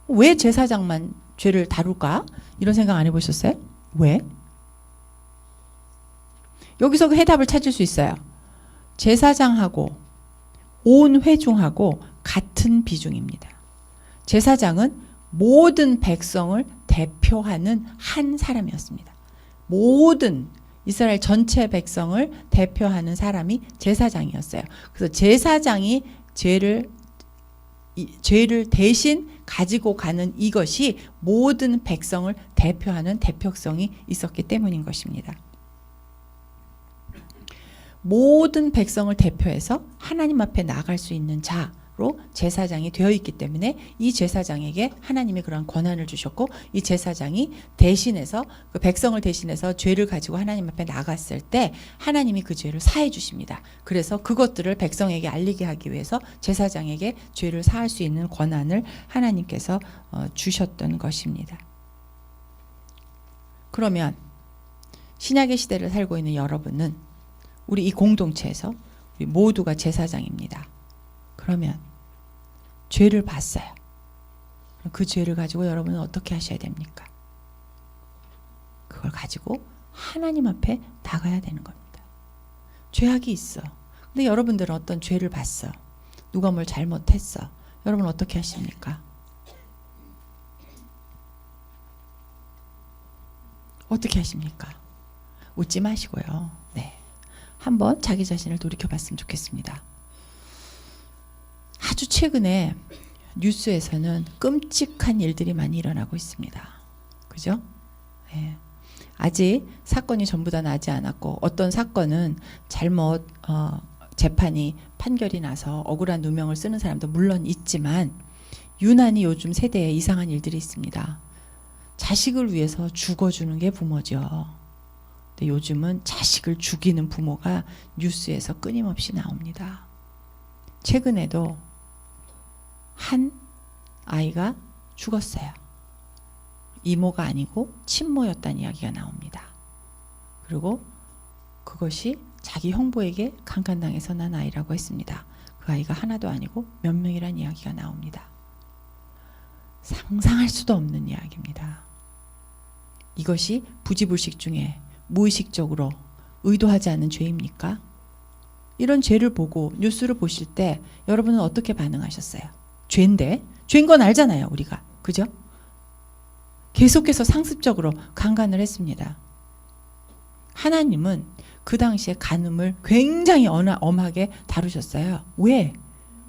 왜 제사장만 죄를 다룰까? 이런 생각 안 해보셨어요? 왜? 여기서 그 해답을 찾을 수 있어요. 제사장하고 온 회중하고 같은 비중입니다. 제사장은 모든 백성을 대표하는 한 사람이었습니다. 모든 이스라엘 전체 백성을 대표하는 사람이 제사장이었어요. 그래서 제사장이 죄를 대신 가지고 가는 이것이 모든 백성을 대표하는 대표성이 있었기 때문인 것입니다. 모든 백성을 대표해서 하나님 앞에 나갈 수 있는 자로 제사장이 되어 있기 때문에 이 제사장에게 하나님이 그런 권한을 주셨고 이 제사장이 대신해서 그 백성을 대신해서 죄를 가지고 하나님 앞에 나갔을 때 하나님이 그 죄를 사해 주십니다. 그래서 그것들을 백성에게 알리게 하기 위해서 제사장에게 죄를 사할 수 있는 권한을 하나님께서 주셨던 것입니다. 그러면 신약의 시대를 살고 있는 여러분은 우리 이 공동체에서 우리 모두가 제사장입니다. 그러면 죄를 봤어요. 그 죄를 가지고 여러분은 어떻게 하셔야 됩니까? 그걸 가지고 하나님 앞에 나가야 되는 겁니다. 죄악이 있어. 근데 여러분들은 어떤 죄를 봤어. 누가 뭘 잘못했어. 여러분 어떻게 하십니까? 어떻게 하십니까? 웃지 마시고요. 네. 한번 자기 자신을 돌이켜봤으면 좋겠습니다. 아주 최근에 뉴스에서는 끔찍한 일들이 많이 일어나고 있습니다. 그죠? 네. 아직 사건이 전부 다 나지 않았고 어떤 사건은 잘못 재판이 판결이 나서 억울한 누명을 쓰는 사람도 물론 있지만 유난히 요즘 세대에 이상한 일들이 있습니다. 자식을 위해서 죽어주는 게 부모죠. 근데 요즘은 자식을 죽이는 부모가 뉴스에서 끊임없이 나옵니다. 최근에도 한 아이가 죽었어요. 이모가 아니고 친모였다는 이야기가 나옵니다. 그리고 그것이 자기 형부에게 강간당해서 난 아이라고 했습니다. 그 아이가 하나도 아니고 몇 명이란 이야기가 나옵니다. 상상할 수도 없는 이야기입니다. 이것이 부지불식 중에 무의식적으로 의도하지 않은 죄입니까? 이런 죄를 보고 뉴스를 보실 때 여러분은 어떻게 반응하셨어요? 죄인데? 죄인 건 알잖아요, 우리가. 그죠? 계속해서 상습적으로 강간을 했습니다. 하나님은 그 당시에 간음을 굉장히 엄하게 다루셨어요. 왜?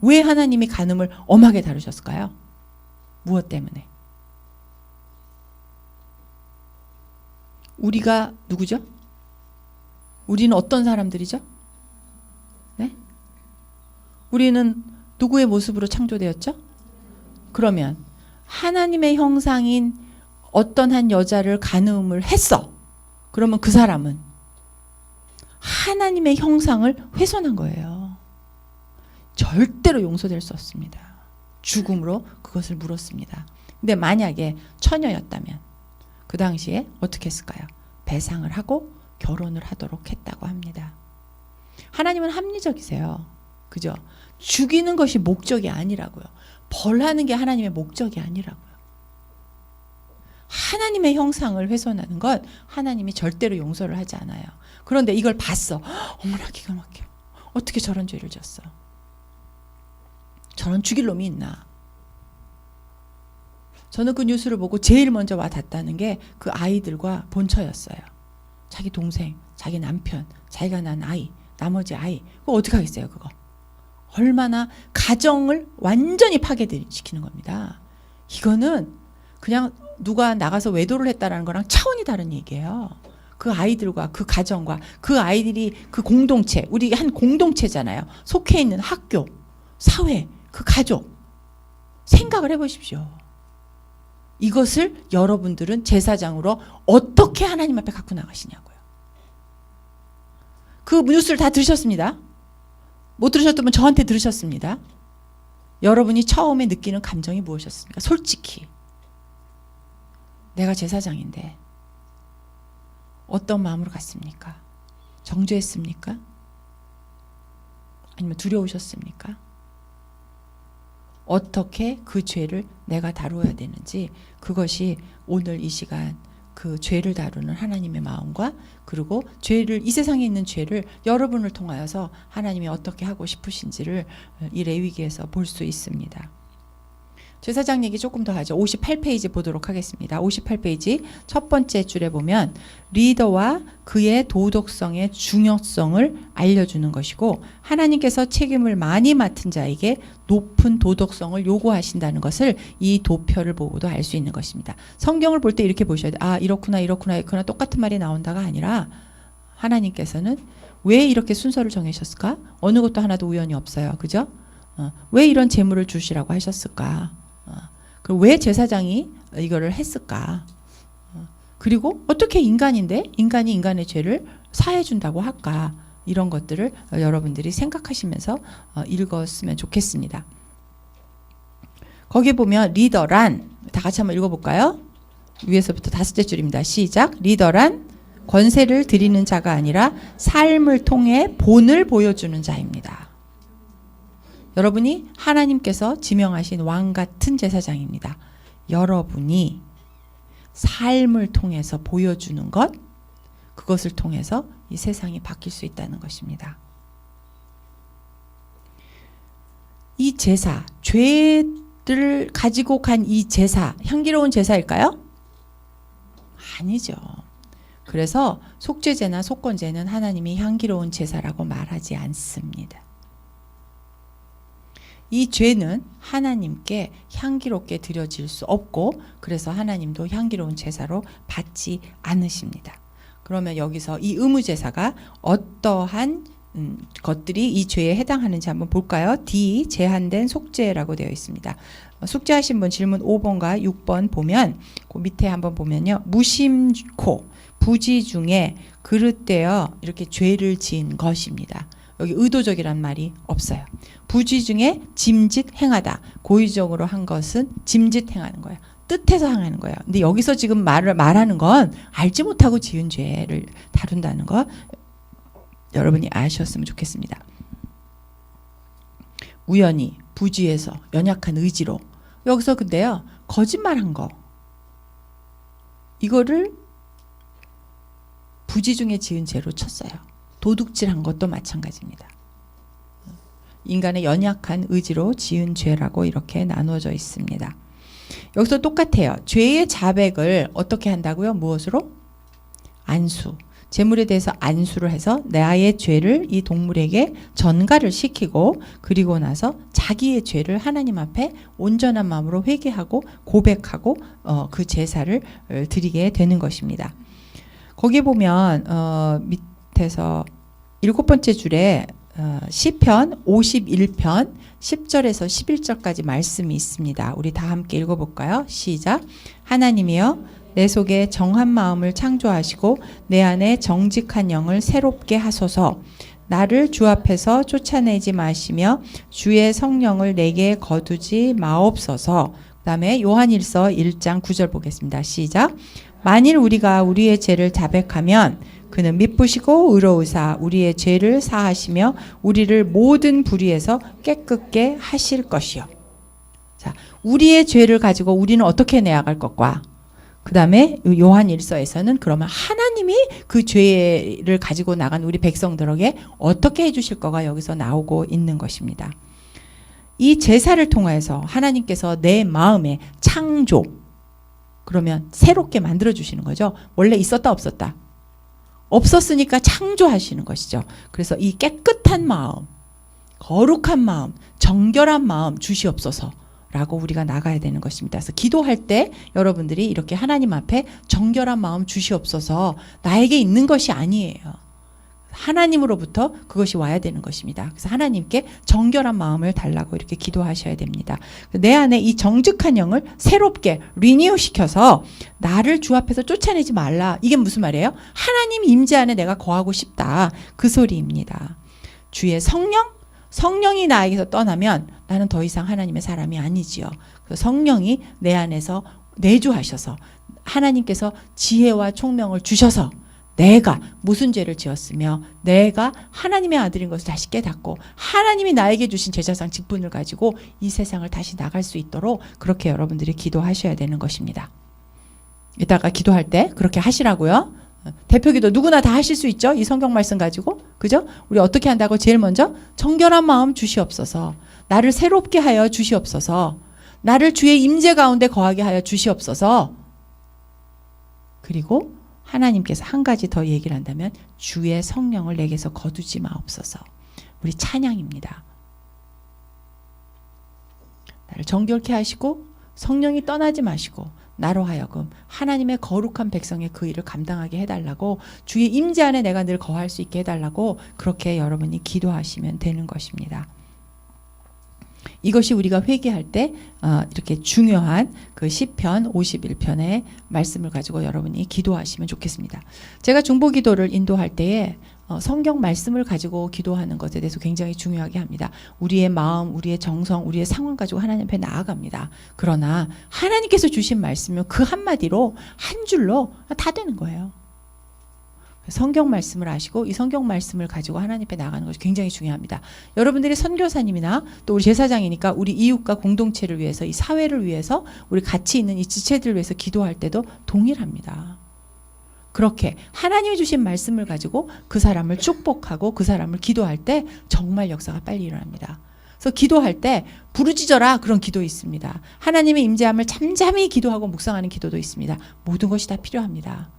왜 하나님이 간음을 엄하게 다루셨을까요? 무엇 때문에? 우리가 누구죠? 우리는 어떤 사람들이죠? 네? 우리는 누구의 모습으로 창조되었죠? 그러면 하나님의 형상인 어떤 한 여자를 간음을 했어. 그러면 그 사람은 하나님의 형상을 훼손한 거예요. 절대로 용서될 수 없습니다. 죽음으로 그것을 물었습니다. 근데 만약에 처녀였다면 그 당시에 어떻게 했을까요? 배상을 하고 결혼을 하도록 했다고 합니다. 하나님은 합리적이세요. 그죠? 죽이는 것이 목적이 아니라고요. 벌하는 게 하나님의 목적이 아니라고요. 하나님의 형상을 훼손하는 건 하나님이 절대로 용서를 하지 않아요. 그런데 이걸 봤어. 어머나 기가 막혀. 어떻게 저런 죄를 졌어. 저런 죽일 놈이 있나. 저는 그 뉴스를 보고 제일 먼저 와 닿았다는 게 그 아이들과 본처였어요. 자기 동생, 자기 남편, 자기가 낳은 아이, 나머지 아이. 그거 어떻게 하겠어요 그거. 얼마나 가정을 완전히 파괴시키는 겁니다. 이거는 그냥 누가 나가서 외도를 했다라는 거랑 차원이 다른 얘기예요. 그 아이들과 그 가정과 그 아이들이 그 공동체, 우리 한 공동체잖아요. 속해 있는 학교, 사회, 그 가족. 생각을 해보십시오. 이것을 여러분들은 제사장으로 어떻게 하나님 앞에 갖고 나가시냐고요. 그 뉴스를 다 들으셨습니다. 못 들으셨다면 저한테 들으셨습니다. 여러분이 처음에 느끼는 감정이 무엇이었습니까? 솔직히. 내가 제사장인데 어떤 마음으로 갔습니까? 정죄했습니까? 아니면 두려우셨습니까? 어떻게 그 죄를 내가 다루어야 되는지, 그것이 오늘 이 시간 그 죄를 다루는 하나님의 마음과, 그리고 죄를, 이 세상에 있는 죄를 여러분을 통하여서 하나님이 어떻게 하고 싶으신지를 이 레위기에서 볼 수 있습니다. 제사장 얘기 조금 더 하죠. 58페이지 보도록 하겠습니다. 58페이지 첫 번째 줄에 보면 리더와 그의 도덕성의 중요성을 알려주는 것이고, 하나님께서 책임을 많이 맡은 자에게 높은 도덕성을 요구하신다는 것을 이 도표를 보고도 알 수 있는 것입니다. 성경을 볼 때 이렇게 보셔야 돼요. 아, 이렇구나 이렇구나 이렇구나 똑같은 말이 나온다가 아니라, 하나님께서는 왜 이렇게 순서를 정하셨을까? 어느 것도 하나도 우연이 없어요. 그죠? 왜 이런 재물을 주시라고 하셨을까? 그리고 왜 제사장이 이거를 했을까? 그리고 어떻게 인간인데 인간이 인간의 죄를 사해준다고 할까? 이런 것들을 여러분들이 생각하시면서 읽었으면 좋겠습니다. 거기 보면 리더란, 다 같이 한번 읽어볼까요? 위에서부터 5째 줄입니다. 시작. 리더란 권세를 드리는 자가 아니라 삶을 통해 본을 보여주는 자입니다. 여러분이 하나님께서 지명하신 왕 같은 제사장입니다. 여러분이 삶을 통해서 보여주는 것, 그것을 통해서 이 세상이 바뀔 수 있다는 것입니다. 이 제사, 죄를 가지고 간 이 제사, 향기로운 제사일까요? 아니죠. 그래서 속죄제나 속건제는 하나님이 향기로운 제사라고 말하지 않습니다. 이 죄는 하나님께 향기롭게 드려질 수 없고, 그래서 하나님도 향기로운 제사로 받지 않으십니다. 그러면 여기서 이 의무제사가 어떠한 것들이 이 죄에 해당하는지 한번 볼까요? D, 제한된 속죄라고 되어 있습니다. 숙제하신 분 질문 5번과 6번 보면, 그 밑에 한번 보면요. 무심코 부지 중에 그릇되어 이렇게 죄를 지은 것입니다. 여기 의도적이란 말이 없어요. 부지 중에 짐짓 행하다. 고의적으로 한 것은 짐짓 행하는 거예요. 뜻해서 행하는 거예요. 근데 여기서 지금 말하는 건 알지 못하고 지은 죄를 다룬다는 거 여러분이 아셨으면 좋겠습니다. 우연히, 부지에서, 연약한 의지로. 여기서 근데요, 거짓말한 거. 이거를 부지 중에 지은 죄로 쳤어요. 도둑질한 것도 마찬가지입니다. 인간의 연약한 의지로 지은 죄라고 이렇게 나누어져 있습니다. 여기서 똑같아요. 죄의 자백을 어떻게 한다고요? 무엇으로? 안수. 제물에 대해서 안수를 해서 나의 죄를 이 동물에게 전가를 시키고 그리고 나서 자기의 죄를 하나님 앞에 온전한 마음으로 회개하고 고백하고 그 제사를 드리게 되는 것입니다. 거기 보면 밑에서 7번째 줄에 시편 51편 10절에서 11절까지 말씀이 있습니다. 우리 다 함께 읽어볼까요? 시작. 하나님이여 내 속에 정한 마음을 창조하시고 내 안에 정직한 영을 새롭게 하소서. 나를 주 앞에서 쫓아내지 마시며 주의 성령을 내게 거두지 마옵소서. 그 다음에 요한일서 1장 9절 보겠습니다. 시작. 만일 우리가 우리의 죄를 자백하면 그는 미쁘시고 의로우사 우리의 죄를 사하시며 우리를 모든 불의에서 깨끗게 하실 것이요. 자, 우리의 죄를 가지고 우리는 어떻게 내아갈 것과 그 다음에 요한일서에서는 그러면 하나님이 그 죄를 가지고 나간 우리 백성들에게 어떻게 해주실 거가 여기서 나오고 있는 것입니다. 이 제사를 통해서 하나님께서 내 마음의 창조, 그러면 새롭게 만들어주시는 거죠. 원래 있었다 없었다. 없었으니까 창조하시는 것이죠. 그래서 이 깨끗한 마음, 거룩한 마음, 정결한 마음 주시옵소서 라고 우리가 나가야 되는 것입니다. 그래서 기도할 때 여러분들이 이렇게 하나님 앞에 정결한 마음 주시옵소서, 나에게 있는 것이 아니에요. 하나님으로부터 그것이 와야 되는 것입니다. 그래서 하나님께 정결한 마음을 달라고 이렇게 기도하셔야 됩니다. 내 안에 이 정직한 영을 새롭게 리뉴 시켜서 나를 주 앞에서 쫓아내지 말라. 이게 무슨 말이에요? 하나님 임재 안에 내가 거하고 싶다. 그 소리입니다. 주의 성령이 나에게서 떠나면 나는 더 이상 하나님의 사람이 아니지요. 성령이 내 안에서 내주하셔서 하나님께서 지혜와 총명을 주셔서 내가 무슨 죄를 지었으며 내가 하나님의 아들인 것을 다시 깨닫고 하나님이 나에게 주신 제사상 직분을 가지고 이 세상을 다시 나갈 수 있도록 그렇게 여러분들이 기도하셔야 되는 것입니다. 이따가 기도할 때 그렇게 하시라고요. 대표기도 누구나 다 하실 수 있죠. 이 성경 말씀 가지고. 그죠? 우리 어떻게 한다고? 제일 먼저 정결한 마음 주시옵소서. 나를 새롭게 하여 주시옵소서. 나를 주의 임재 가운데 거하게 하여 주시옵소서. 그리고 하나님께서 한 가지 더 얘기를 한다면 주의 성령을 내게서 거두지 마옵소서. 우리 찬양입니다. 나를 정결케 하시고 성령이 떠나지 마시고 나로 하여금 하나님의 거룩한 백성의 그 일을 감당하게 해달라고, 주의 임재 안에 내가 늘 거할 수 있게 해달라고 그렇게 여러분이 기도하시면 되는 것입니다. 이것이 우리가 회개할 때 이렇게 중요한 그 시편 51편의 말씀을 가지고 여러분이 기도하시면 좋겠습니다. 제가 중보기도를 인도할 때에 성경 말씀을 가지고 기도하는 것에 대해서 굉장히 중요하게 합니다. 우리의 마음, 우리의 정성, 우리의 상황 가지고 하나님 앞에 나아갑니다. 그러나 하나님께서 주신 말씀은 그 한마디로 한 줄로 다 되는 거예요. 성경 말씀을 아시고 이 성경 말씀을 가지고 하나님 앞에 나가는 것이 굉장히 중요합니다. 여러분들이 선교사님이나 또 우리 제사장이니까 우리 이웃과 공동체를 위해서, 이 사회를 위해서, 우리 같이 있는 이 지체들을 위해서 기도할 때도 동일합니다. 그렇게 하나님이 주신 말씀을 가지고 그 사람을 축복하고 그 사람을 기도할 때 정말 역사가 빨리 일어납니다. 그래서 기도할 때 부르짖어라, 그런 기도 있습니다. 하나님의 임재함을 잠잠히 기도하고 묵상하는 기도도 있습니다. 모든 것이 다 필요합니다.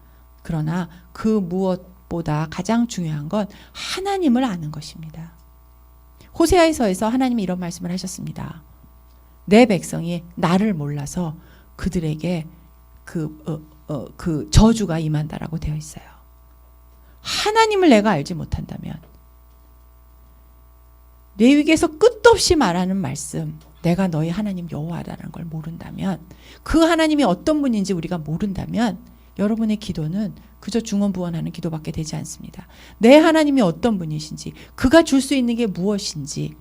그러나 그 무엇보다 가장 중요한 건 하나님을 아는 것입니다. 호세아서에서 하나님이 이런 말씀을 하셨습니다. 내 백성이 나를 몰라서 그들에게 그 저주가 임한다라고 되어 있어요. 하나님을 내가 알지 못한다면, 레위기에서 끝도 없이 말하는 말씀, 내가 너희 하나님 여호와라는 걸 모른다면, 그 하나님이 어떤 분인지 우리가 모른다면 여러분의 기도는 그저 중언부언하는 기도밖에 되지 않습니다. 내 하나님이 어떤 분이신지, 그가 줄 수 있는 게 무엇인지,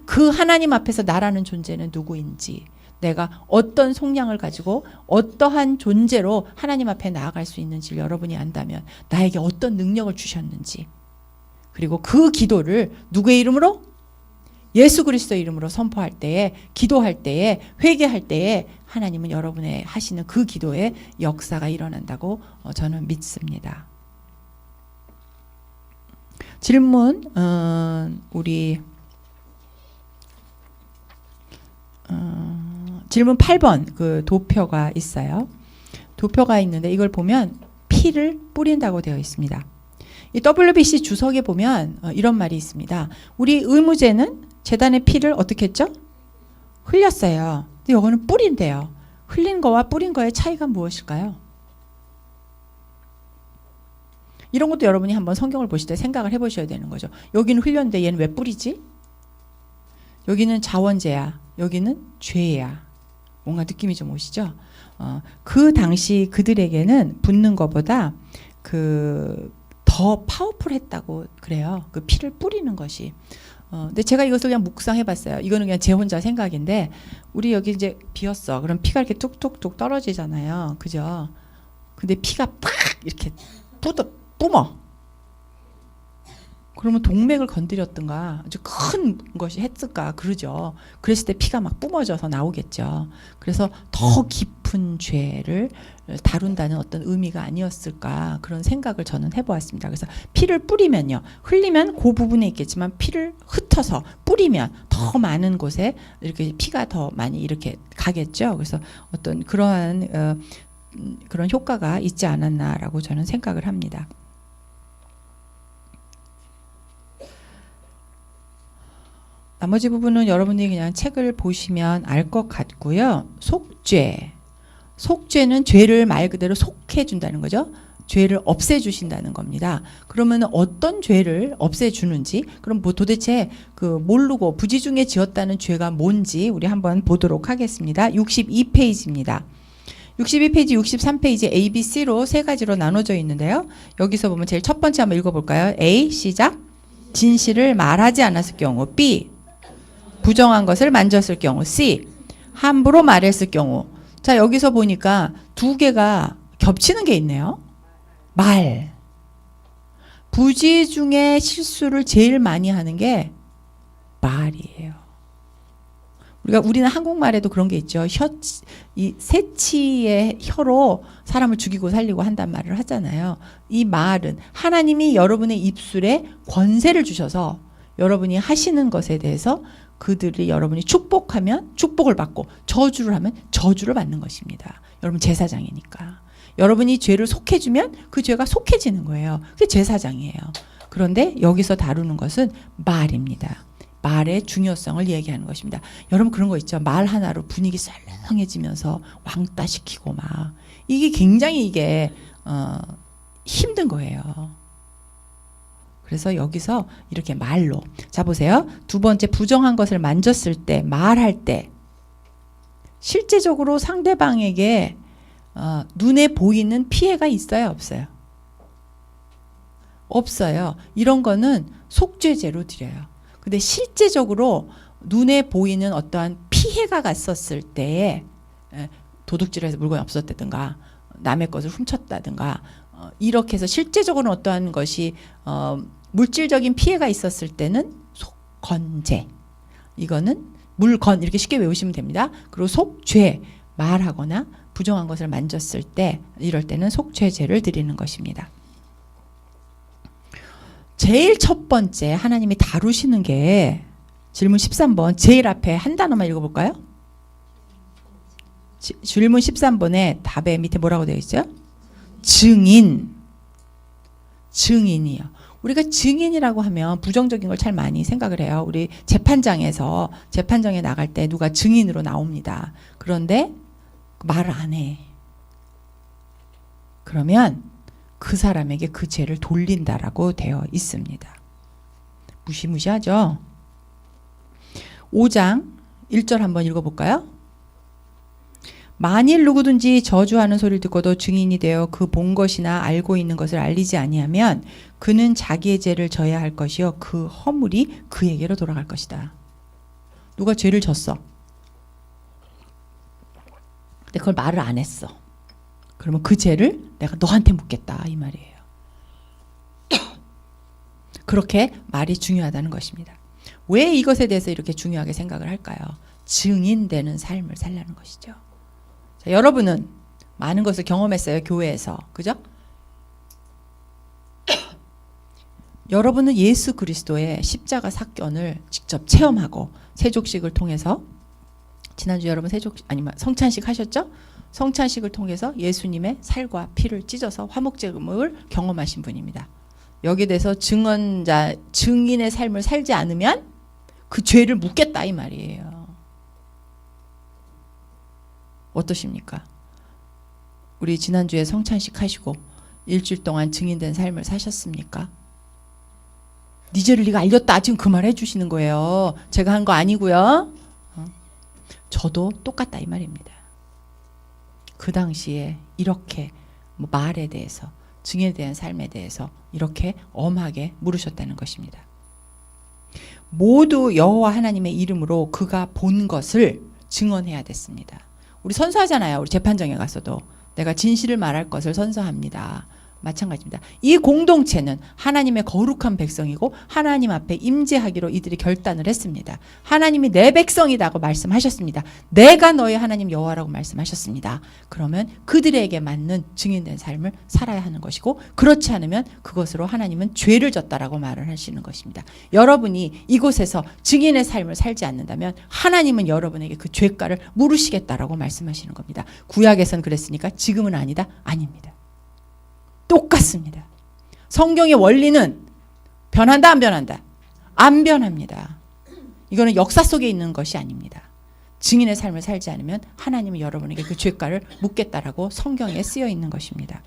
그 하나님 앞에서 나라는 존재는 누구인지, 내가 어떤 속량을 가지고 어떠한 존재로 하나님 앞에 나아갈 수 있는지를 여러분이 안다면, 나에게 어떤 능력을 주셨는지, 그리고 그 기도를 누구의 이름으로? 예수 그리스도의 이름으로 선포할 때에, 기도할 때에, 회개할 때에 하나님은 여러분의 하시는 그 기도에 역사가 일어난다고 저는 믿습니다. 질문, 우리 질문 8번 그 도표가 있어요. 도표가 있는데 이걸 보면 피를 뿌린다고 되어 있습니다. 이 WBC 주석에 보면 이런 말이 있습니다. 우리 의무제는 제단의 피를 어떻게 했죠? 흘렸어요. 근데 이거는 뿌린대요. 흘린 거와 뿌린 거의 차이가 무엇일까요? 이런 것도 여러분이 한번 성경을 보실 때 생각을 해보셔야 되는 거죠. 여기는 흘렸는데 얘는 왜 뿌리지? 여기는 자원제야. 여기는 죄야. 뭔가 느낌이 좀 오시죠? 그 당시 그들에게는 붓는 것보다 더 파워풀했다고 그래요. 그 피를 뿌리는 것이. 근데 제가 이것을 그냥 묵상해봤어요. 이거는 그냥 제 혼자 생각인데, 우리 여기 이제 비었어. 그럼 피가 이렇게 뚝뚝뚝 떨어지잖아요. 그죠? 근데 피가 팍 이렇게 뿜어. 그러면 동맥을 건드렸든가 아주 큰 것이 했을까 그러죠. 그랬을 때 피가 막 뿜어져서 나오겠죠. 그래서 더 깊은 죄를 다룬다는 어떤 의미가 아니었을까 그런 생각을 저는 해보았습니다. 그래서 피를 뿌리면요. 흘리면 그 부분에 있겠지만 피를 흩어서 뿌리면 더 많은 곳에 이렇게 피가 더 많이 이렇게 가겠죠. 그래서 어떤 그러한 그런 효과가 있지 않았나라고 저는 생각을 합니다. 나머지 부분은 여러분이 그냥 책을 보시면 알 것 같고요. 속죄. 속죄는 죄를 말 그대로 속해준다는 거죠. 죄를 없애주신다는 겁니다. 그러면 어떤 죄를 없애주는지, 그럼 뭐 도대체 모르고 부지중에 지었다는 죄가 뭔지 우리 한번 보도록 하겠습니다. 62페이지입니다. 62페이지, 63페이지 A, B, C로 세 가지로 나눠져 있는데요. 여기서 보면 제일 첫 번째 한번 읽어볼까요? A, 시작. 진실을 말하지 않았을 경우. B, 부정한 것을 만졌을 경우. C, 함부로 말했을 경우. 자, 여기서 보니까 두 개가 겹치는 게 있네요. 말. 부지 중에 실수를 제일 많이 하는 게 말이에요. 우리는 한국말에도 그런 게 있죠. 이 새치의 혀로 사람을 죽이고 살리고 한단 말을 하잖아요. 이 말은 하나님이 여러분의 입술에 권세를 주셔서 여러분이 하시는 것에 대해서 그들이 여러분이 축복하면 축복을 받고 저주를 하면 저주를 받는 것입니다. 여러분 제사장이니까. 여러분이 죄를 속해주면 그 죄가 속해지는 거예요. 그게 제사장이에요. 그런데 여기서 다루는 것은 말입니다. 말의 중요성을 얘기하는 것입니다. 여러분 그런 거 있죠. 말 하나로 분위기 썰렁해지면서 왕따시키고 막. 이게 굉장히 힘든 거예요. 그래서 여기서 이렇게 말로. 자 보세요. 두 번째, 부정한 것을 만졌을 때, 말할 때 실제적으로 상대방에게 눈에 보이는 피해가 있어요? 없어요? 없어요. 이런 거는 속죄죄로 드려요. 근데 실제적으로 눈에 보이는 어떠한 피해가 갔었을 때에 도둑질해서 물건이 없었다든가 남의 것을 훔쳤다든가 이렇게 해서 실제적으로는 어떠한 것이 물질적인 피해가 있었을 때는 속건죄. 이거는 물건 이렇게 쉽게 외우시면 됩니다. 그리고 속죄, 말하거나 부정한 것을 만졌을 때 이럴 때는 속죄죄를 드리는 것입니다. 제일 첫 번째 하나님이 다루시는 게 질문 13번 제일 앞에 한 단어만 읽어볼까요? 질문 13번에 답에 밑에 뭐라고 되어 있어요? 증인. 증인이요. 우리가 증인이라고 하면 부정적인 걸 잘 많이 생각을 해요. 우리 재판장에 나갈 때 누가 증인으로 나옵니다. 그런데 말을 안 해. 그러면 그 사람에게 그 죄를 돌린다라고 되어 있습니다. 무시무시하죠? 5장 1절 한번 읽어볼까요? 만일 누구든지 저주하는 소리를 듣고도 증인이 되어 그 본 것이나 알고 있는 것을 알리지 아니하면 그는 자기의 죄를 져야 할 것이요 그 허물이 그에게로 돌아갈 것이다. 누가 죄를 졌어. 근데 그걸 말을 안 했어. 그러면 그 죄를 내가 너한테 묻겠다 이 말이에요. 그렇게 말이 중요하다는 것입니다. 왜 이것에 대해서 이렇게 중요하게 생각을 할까요? 증인되는 삶을 살라는 것이죠. 자, 여러분은 많은 것을 경험했어요. 교회에서. 그죠? 여러분은 예수 그리스도의 십자가 사건을 직접 체험하고 세족식을 통해서 지난주 여러분 성찬식 하셨죠? 성찬식을 통해서 예수님의 살과 피를 찢어서 화목제물을 경험하신 분입니다. 여기에 대해서 증인의 삶을 살지 않으면 그 죄를 묻겠다 이 말이에요. 어떠십니까? 우리 지난주에 성찬식 하시고 일주일 동안 증인된 삶을 사셨습니까? 네 죄를 네가 알렸다. 지금 그 말 해주시는 거예요. 제가 한 거 아니고요. 저도 똑같다 이 말입니다. 그 당시에 이렇게 뭐 말에 대해서 증인에 대한 삶에 대해서 이렇게 엄하게 물으셨다는 것입니다. 모두 여호와 하나님의 이름으로 그가 본 것을 증언해야 됐습니다. 우리 선서하잖아요. 우리 재판정에 가서도 내가 진실을 말할 것을 선서합니다. 마찬가지입니다. 이 공동체는 하나님의 거룩한 백성이고 하나님 앞에 임재하기로 이들이 결단을 했습니다. 하나님이 내 백성이라고 말씀하셨습니다. 내가 너의 하나님 여호와라고 말씀하셨습니다. 그러면 그들에게 맞는 증인된 삶을 살아야 하는 것이고 그렇지 않으면 그것으로 하나님은 죄를 졌다라고 말을 하시는 것입니다. 여러분이 이곳에서 증인의 삶을 살지 않는다면 하나님은 여러분에게 그 죄가를 물으시겠다라고 말씀하시는 겁니다. 구약에선 그랬으니까 지금은 아니다? 아닙니다. 똑같습니다. 성경의 원리는 변한다 안 변한다? 안 변합니다. 이거는 역사 속에 있는 것이 아닙니다. 증인의 삶을 살지 않으면 하나님은 여러분에게 그 죄가를 묻겠다라고 성경에 쓰여 있는 것입니다.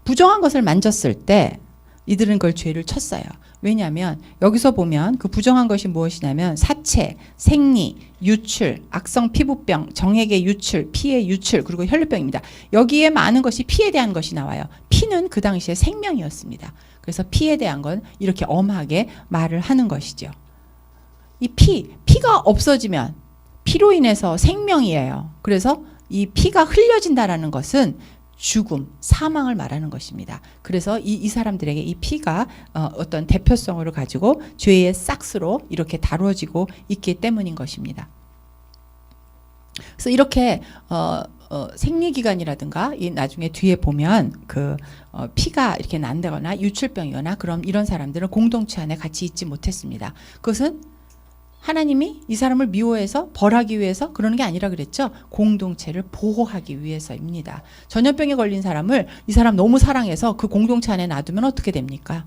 부정한 것을 만졌을 때 이들은 그걸 죄를 쳤어요. 왜냐하면 여기서 보면 그 부정한 것이 무엇이냐면 사체, 생리, 유출, 악성 피부병, 정액의 유출, 피의 유출, 그리고 혈류병입니다. 여기에 많은 것이 피에 대한 것이 나와요. 피는 그 당시에 생명이었습니다. 그래서 피에 대한 건 이렇게 엄하게 말을 하는 것이죠. 이 피가 없어지면 피로 인해서 생명이에요. 그래서 이 피가 흘려진다라는 것은 죽음, 사망을 말하는 것입니다. 그래서 이 사람들에게 이 피가 어떤 대표성을 가지고 죄의 싹스로 이렇게 다루어지고 있기 때문인 것입니다. 그래서 이렇게 생리기간이라든가 이 나중에 뒤에 보면 그 피가 이렇게 난다거나 유출병이거나 그럼 이런 사람들은 공동체 안에 같이 있지 못했습니다. 그것은 하나님이 이 사람을 미워해서 벌하기 위해서 그러는 게 아니라 그랬죠. 공동체를 보호하기 위해서입니다. 전염병에 걸린 사람을 이 사람 너무 사랑해서 그 공동체 안에 놔두면 어떻게 됩니까?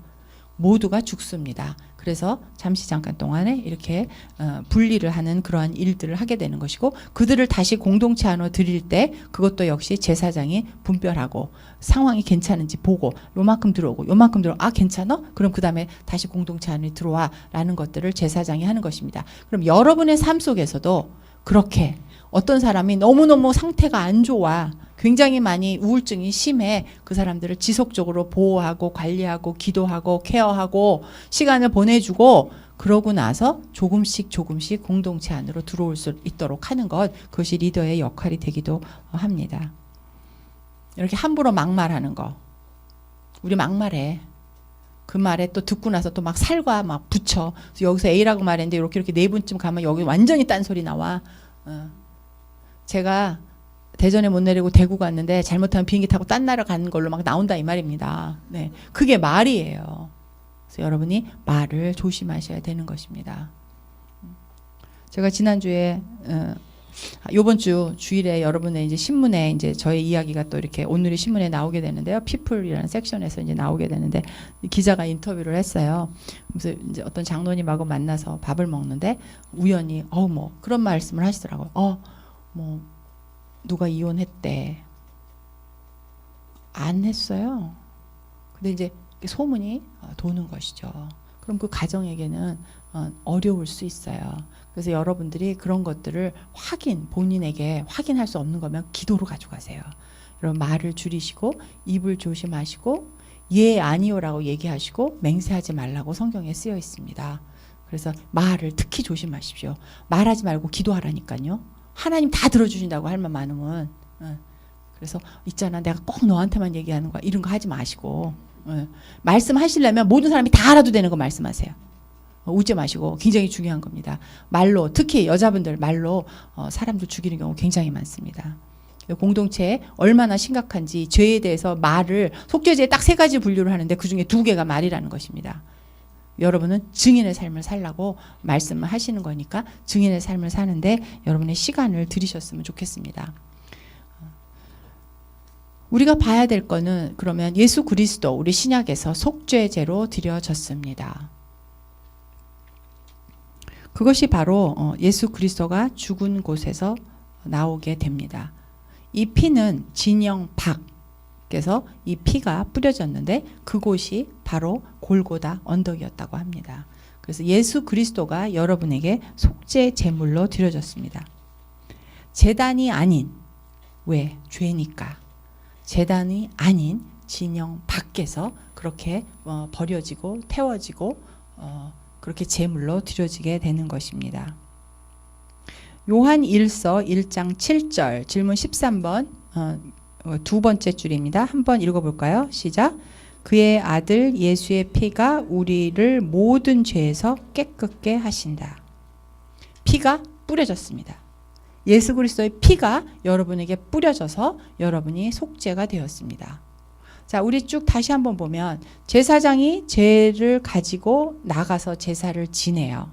모두가 죽습니다. 그래서 잠깐 동안에 이렇게 분리를 하는 그러한 일들을 하게 되는 것이고 그들을 다시 공동체 안으로 들일 때 그것도 역시 제사장이 분별하고 상황이 괜찮은지 보고 요만큼 들어오고 요만큼 들어오고 아 괜찮아? 그럼 그 다음에 다시 공동체 안에 들어와 라는 것들을 제사장이 하는 것입니다. 그럼 여러분의 삶 속에서도 그렇게 어떤 사람이 너무너무 상태가 안 좋아 굉장히 많이 우울증이 심해 그 사람들을 지속적으로 보호하고 관리하고 기도하고 케어하고 시간을 보내주고 그러고 나서 조금씩 공동체 안으로 들어올 수 있도록 하는 것 그것이 리더의 역할이 되기도 합니다. 이렇게 함부로 막말하는 거 우리 막말해. 그 말에 또 듣고 나서 또 막 살과 막 붙여. 여기서 A라고 말했는데 이렇게 네 분쯤 가면 여기 완전히 딴소리 나와. 제가 대전에 못 내리고 대구 갔는데 잘못하면 비행기 타고 딴 나라 가는 걸로 막 나온다 이 말입니다. 네, 그게 말이에요. 그래서 여러분이 말을 조심하셔야 되는 것입니다. 제가 지난주에 이번 주 주일에 여러분의 이제 신문에 이제 저의 이야기가 또 이렇게 오늘의 신문에 나오게 되는데요. 피플이라는 섹션에서 이제 나오게 되는데 기자가 인터뷰를 했어요. 그래서 이제 어떤 장로님하고 만나서 밥을 먹는데 우연히 뭐 그런 말씀을 하시더라고요. 뭐 누가 이혼했대. 안 했어요. 근데 이제 소문이 도는 것이죠. 그럼 그 가정에게는 어려울 수 있어요. 그래서 여러분들이 그런 것들을 본인에게 확인할 수 없는 거면 기도로 가져가세요. 여러분 말을 줄이시고 입을 조심하시고 예 아니요라고 얘기하시고 맹세하지 말라고 성경에 쓰여 있습니다. 그래서 말을 특히 조심하십시오. 말하지 말고 기도하라니까요. 하나님 다 들어주신다고 할 만 많으면. 그래서 있잖아 내가 꼭 너한테만 얘기하는 거야 이런 거 하지 마시고 말씀하시려면 모든 사람이 다 알아도 되는 거 말씀하세요. 웃지 마시고 굉장히 중요한 겁니다. 말로 특히 여자분들 말로 사람들 죽이는 경우 굉장히 많습니다. 공동체에 얼마나 심각한지 죄에 대해서 말을 속죄죄에 딱 3가지 분류를 하는데 그중에 2개가 말이라는 것입니다. 여러분은 증인의 삶을 살라고 말씀을 하시는 거니까 증인의 삶을 사는데 여러분의 시간을 들이셨으면 좋겠습니다. 우리가 봐야 될 거는 그러면 예수 그리스도 우리 신약에서 속죄제로 드려졌습니다. 그것이 바로 예수 그리스도가 죽은 곳에서 나오게 됩니다. 이 피는 진영 밖에서 이 피가 뿌려졌는데 그곳이 바로 골고다 언덕이었다고 합니다. 그래서 예수 그리스도가 여러분에게 속죄 제물로 드려졌습니다. 제단이 아닌, 왜? 죄니까. 제단이 아닌 진영 밖에서 그렇게 버려지고 태워지고 그렇게 제물로 드려지게 되는 것입니다. 요한 1서 1장 7절 질문 13번 두 번째 줄입니다. 한번 읽어볼까요? 시작. 그의 아들 예수의 피가 우리를 모든 죄에서 깨끗게 하신다. 피가 뿌려졌습니다. 예수 그리스도의 피가 여러분에게 뿌려져서 여러분이 속죄가 되었습니다. 자, 우리 쭉 다시 한번 보면 제사장이 죄를 가지고 나가서 제사를 지내요.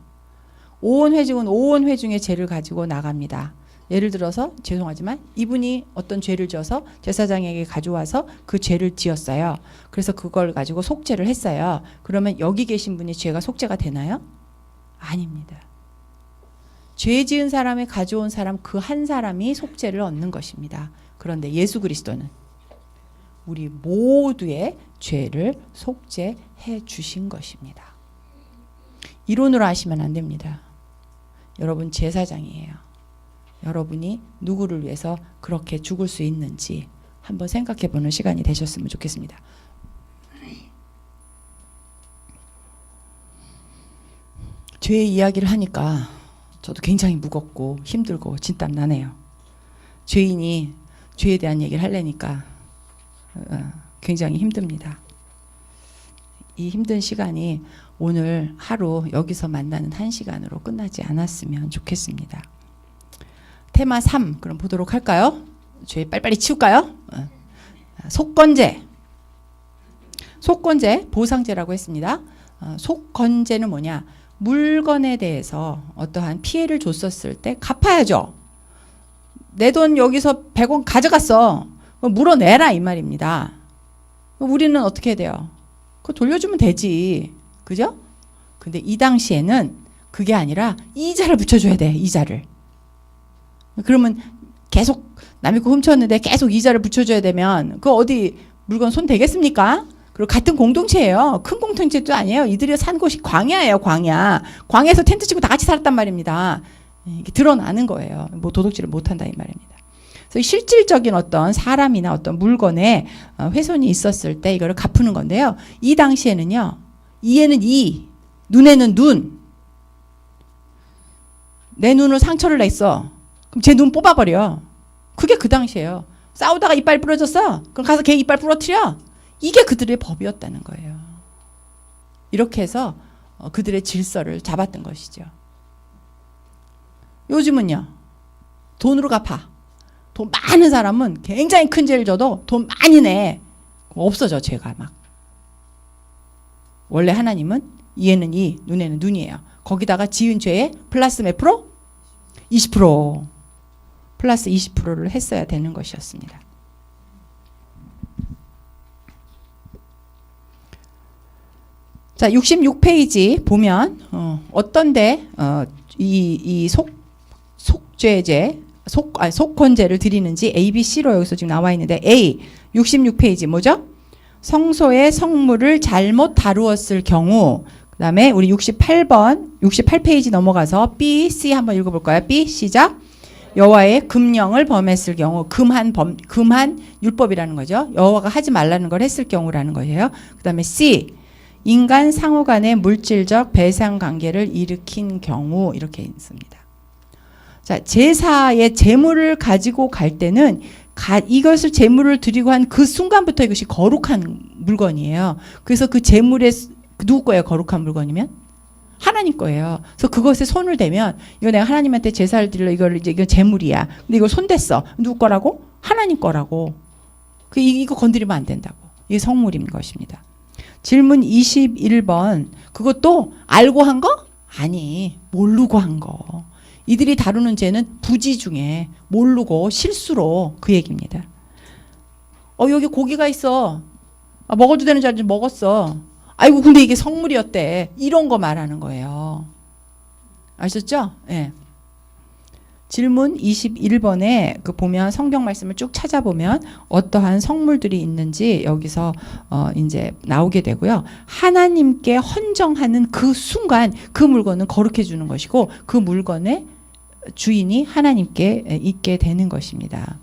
오온 회중은 오온 회중의 죄를 가지고 나갑니다. 예를 들어서 죄송하지만 이분이 어떤 죄를 지어서 제사장에게 가져와서 그 죄를 지었어요. 그래서 그걸 가지고 속죄를 했어요. 그러면 여기 계신 분이 죄가 속죄가 되나요? 아닙니다. 죄 지은 사람이 가져온 사람 그 한 사람이 속죄를 얻는 것입니다. 그런데 예수 그리스도는 우리 모두의 죄를 속죄해 주신 것입니다. 이론으로 하시면 안 됩니다. 여러분 제사장이에요. 여러분이 누구를 위해서 그렇게 죽을 수 있는지 한번 생각해 보는 시간이 되셨으면 좋겠습니다. 죄의 이야기를 하니까 저도 굉장히 무겁고 힘들고 진땀 나네요. 죄인이 죄에 대한 얘기를 하려니까 굉장히 힘듭니다. 이 힘든 시간이 오늘 하루 여기서 만나는 1시간으로 끝나지 않았으면 좋겠습니다. 테마 3 그럼 보도록 할까요? 죄 빨리빨리 치울까요? 속건제. 속건제, 보상제라고 했습니다. 속건제는 뭐냐? 물건에 대해서 어떠한 피해를 줬었을 때 갚아야죠. 내 돈 여기서 100원 가져갔어. 물어내라 이 말입니다. 우리는 어떻게 해야 돼요? 그거 돌려주면 되지. 그죠? 근데 이 당시에는 그게 아니라 이자를 붙여줘야 돼. 이자를. 그러면 계속 남의 거 훔쳤는데 계속 이자를 붙여줘야 되면 그 어디 물건 손 대겠습니까? 그리고 같은 공동체예요. 큰 공동체도 아니에요. 이들이 산 곳이 광야예요. 광야. 광야에서 텐트 치고 다 같이 살았단 말입니다. 이게 드러나는 거예요. 뭐 도둑질을 못한다 이 말입니다. 그래서 실질적인 어떤 사람이나 어떤 물건에 훼손이 있었을 때 이거를 갚는 건데요. 이 당시에는요. 이에는 이, 눈에는 눈. 내 눈을 상처를 냈어. 그럼 제 눈 뽑아버려. 그게 그 당시에요. 싸우다가 이빨 부러졌어. 그럼 가서 걔 이빨 부러뜨려. 이게 그들의 법이었다는 거예요. 이렇게 해서 그들의 질서를 잡았던 것이죠. 요즘은요. 돈으로 갚아. 돈 많은 사람은 굉장히 큰 죄를 져도 돈 많이 내. 없어져 죄가 막. 원래 하나님은 이에는 이, 눈에는 눈이에요. 거기다가 지은 죄에 플러스 몇 프로? 20%. 플러스 20%를 했어야 되는 것이었습니다. 자, 66페이지 보면 어떤데 이 속죄제, 속건제를 드리는지 A, B, C로 여기서 지금 나와 있는데 A 66페이지 뭐죠? 성소의 성물을 잘못 다루었을 경우. 그 다음에 우리 68페이지 넘어가서 B, C 한번 읽어볼까요? B 시작. 여호와의 금령을 범했을 경우, 금한 율법이라는 거죠. 여호와가 하지 말라는 걸 했을 경우라는 거예요. 그 다음에 C 인간 상호 간의 물질적 배상 관계를 일으킨 경우 이렇게 있습니다. 자, 제사의 제물을 가지고 갈 때는 이것을 제물을 드리고 한 그 순간부터 이것이 거룩한 물건이에요. 그래서 그 제물의 누구 거예요? 거룩한 물건이면? 하나님 거예요. 그래서 그것에 손을 대면 이거 내가 하나님한테 제사를 드리려 이거 제물이야. 근데 이걸 손댔어. 누구 거라고? 하나님 거라고. 이거 건드리면 안 된다고. 이게 성물인 것입니다. 질문 21번. 그것도 알고 한 거? 아니, 모르고 한 거. 이들이 다루는 죄는 부지 중에 모르고 실수로 그 얘기입니다. 여기 고기가 있어. 먹어도 되는 줄 알았는데 먹었어. 아이고 근데 이게 성물이었대. 이런 거 말하는 거예요. 아셨죠? 예. 질문 21번에 그 보면 성경 말씀을 쭉 찾아보면 어떠한 성물들이 있는지 여기서 이제 나오게 되고요. 하나님께 헌정하는 그 순간 그 물건은 거룩해 주는 것이고 그 물건의 주인이 하나님께 있게 되는 것입니다.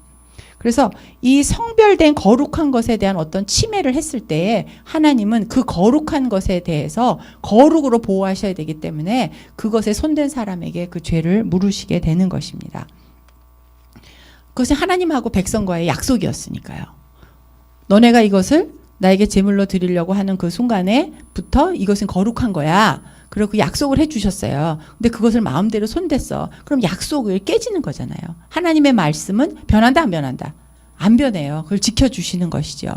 그래서 이 성별된 거룩한 것에 대한 어떤 침해를 했을 때에 하나님은 그 거룩한 것에 대해서 거룩으로 보호하셔야 되기 때문에 그것에 손댄 사람에게 그 죄를 물으시게 되는 것입니다. 그것이 하나님하고 백성과의 약속이었으니까요. 너네가 이것을 나에게 제물로 드리려고 하는 그 순간에부터 이것은 거룩한 거야. 그리고 그 약속을 해주셨어요. 근데 그것을 마음대로 손댔어. 그럼 약속을 깨지는 거잖아요. 하나님의 말씀은 변한다 안 변한다? 안 변해요. 그걸 지켜주시는 것이죠.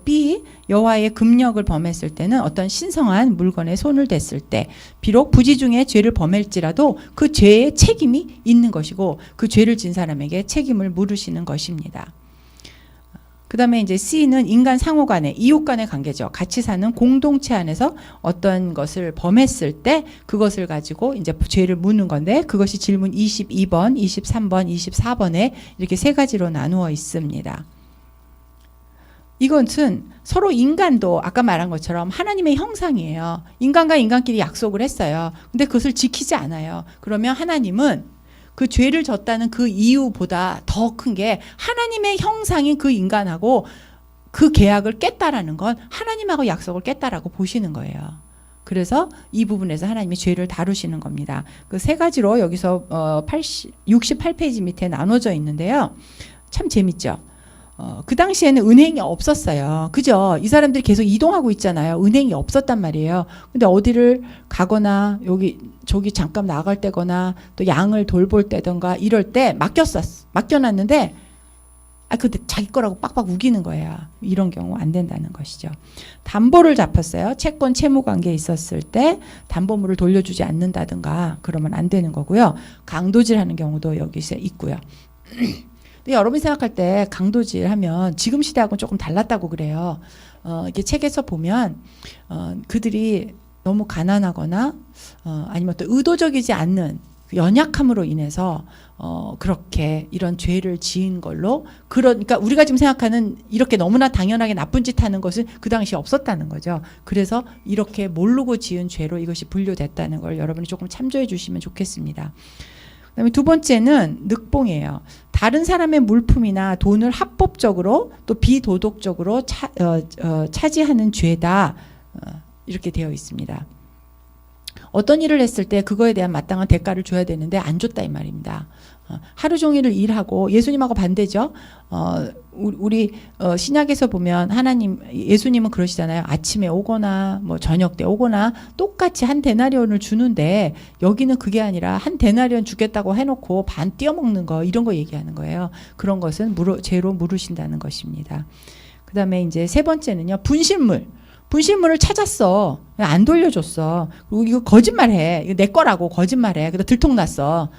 B, 여호와의 금령을 범했을 때는 어떤 신성한 물건에 손을 댔을 때 비록 부지 중에 죄를 범할지라도 그 죄의 책임이 있는 것이고 그 죄를 진 사람에게 책임을 물으시는 것입니다. 그 다음에 이제 C는 인간 상호 간의, 이웃 간의 관계죠. 같이 사는 공동체 안에서 어떤 것을 범했을 때 그것을 가지고 이제 죄를 묻는 건데 그것이 질문 22번, 23번, 24번에 이렇게 세 가지로 나누어 있습니다. 이것은 서로 인간도 아까 말한 것처럼 하나님의 형상이에요. 인간과 인간끼리 약속을 했어요. 근데 그것을 지키지 않아요. 그러면 하나님은 그 죄를 졌다는 그 이유보다 더 큰 게 하나님의 형상인 그 인간하고 그 계약을 깼다라는 건 하나님하고 약속을 깼다라고 보시는 거예요. 그래서 이 부분에서 하나님이 죄를 다루시는 겁니다. 그 세 가지로 여기서 68페이지 밑에 나눠져 있는데요. 참 재밌죠? 그 당시에는 은행이 없었어요. 그죠? 이 사람들이 계속 이동하고 있잖아요. 은행이 없었단 말이에요. 근데 어디를 가거나 저기 잠깐 나갈 때거나 또 양을 돌볼 때던가 이럴 때 맡겨놨는데 근데 자기 거라고 빡빡 우기는 거예요. 이런 경우 안 된다는 것이죠. 담보를 잡혔어요. 채권 채무 관계에 있었을 때 담보물을 돌려주지 않는다든가 그러면 안 되는 거고요. 강도질하는 경우도 여기서 있고요. 근데 여러분이 생각할 때 강도질 하면 지금 시대하고는 조금 달랐다고 그래요. 이게 책에서 보면 그들이 너무 가난하거나 아니면 또 의도적이지 않는 연약함으로 인해서 그렇게 이런 죄를 지은 걸로 그러니까 우리가 지금 생각하는 이렇게 너무나 당연하게 나쁜 짓 하는 것은 그 당시에 없었다는 거죠. 그래서 이렇게 모르고 지은 죄로 이것이 분류됐다는 걸 여러분이 조금 참조해 주시면 좋겠습니다. 그다음에 두 번째는 늑봉이에요. 다른 사람의 물품이나 돈을 합법적으로 또 비도덕적으로 차지하는 죄다 이렇게 되어 있습니다. 어떤 일을 했을 때 그거에 대한 마땅한 대가를 줘야 되는데 안 줬다 이 말입니다. 하루 종일을 일하고 예수님하고 반대죠. 우리 신약에서 보면 예수님은 그러시잖아요. 아침에 오거나 뭐 저녁 때 오거나 똑같이 한 데나리온을 주는데 여기는 그게 아니라 한 데나리온 주겠다고 해놓고 반 띄어먹는 거 이런 거 얘기하는 거예요. 그런 것은 죄로 물으신다는 것입니다. 그 다음에 이제 세 번째는요. 분실물을 찾았어. 안 돌려줬어. 그리고 이거 거짓말해. 이거 내 거라고 거짓말해. 그래서 들통났어.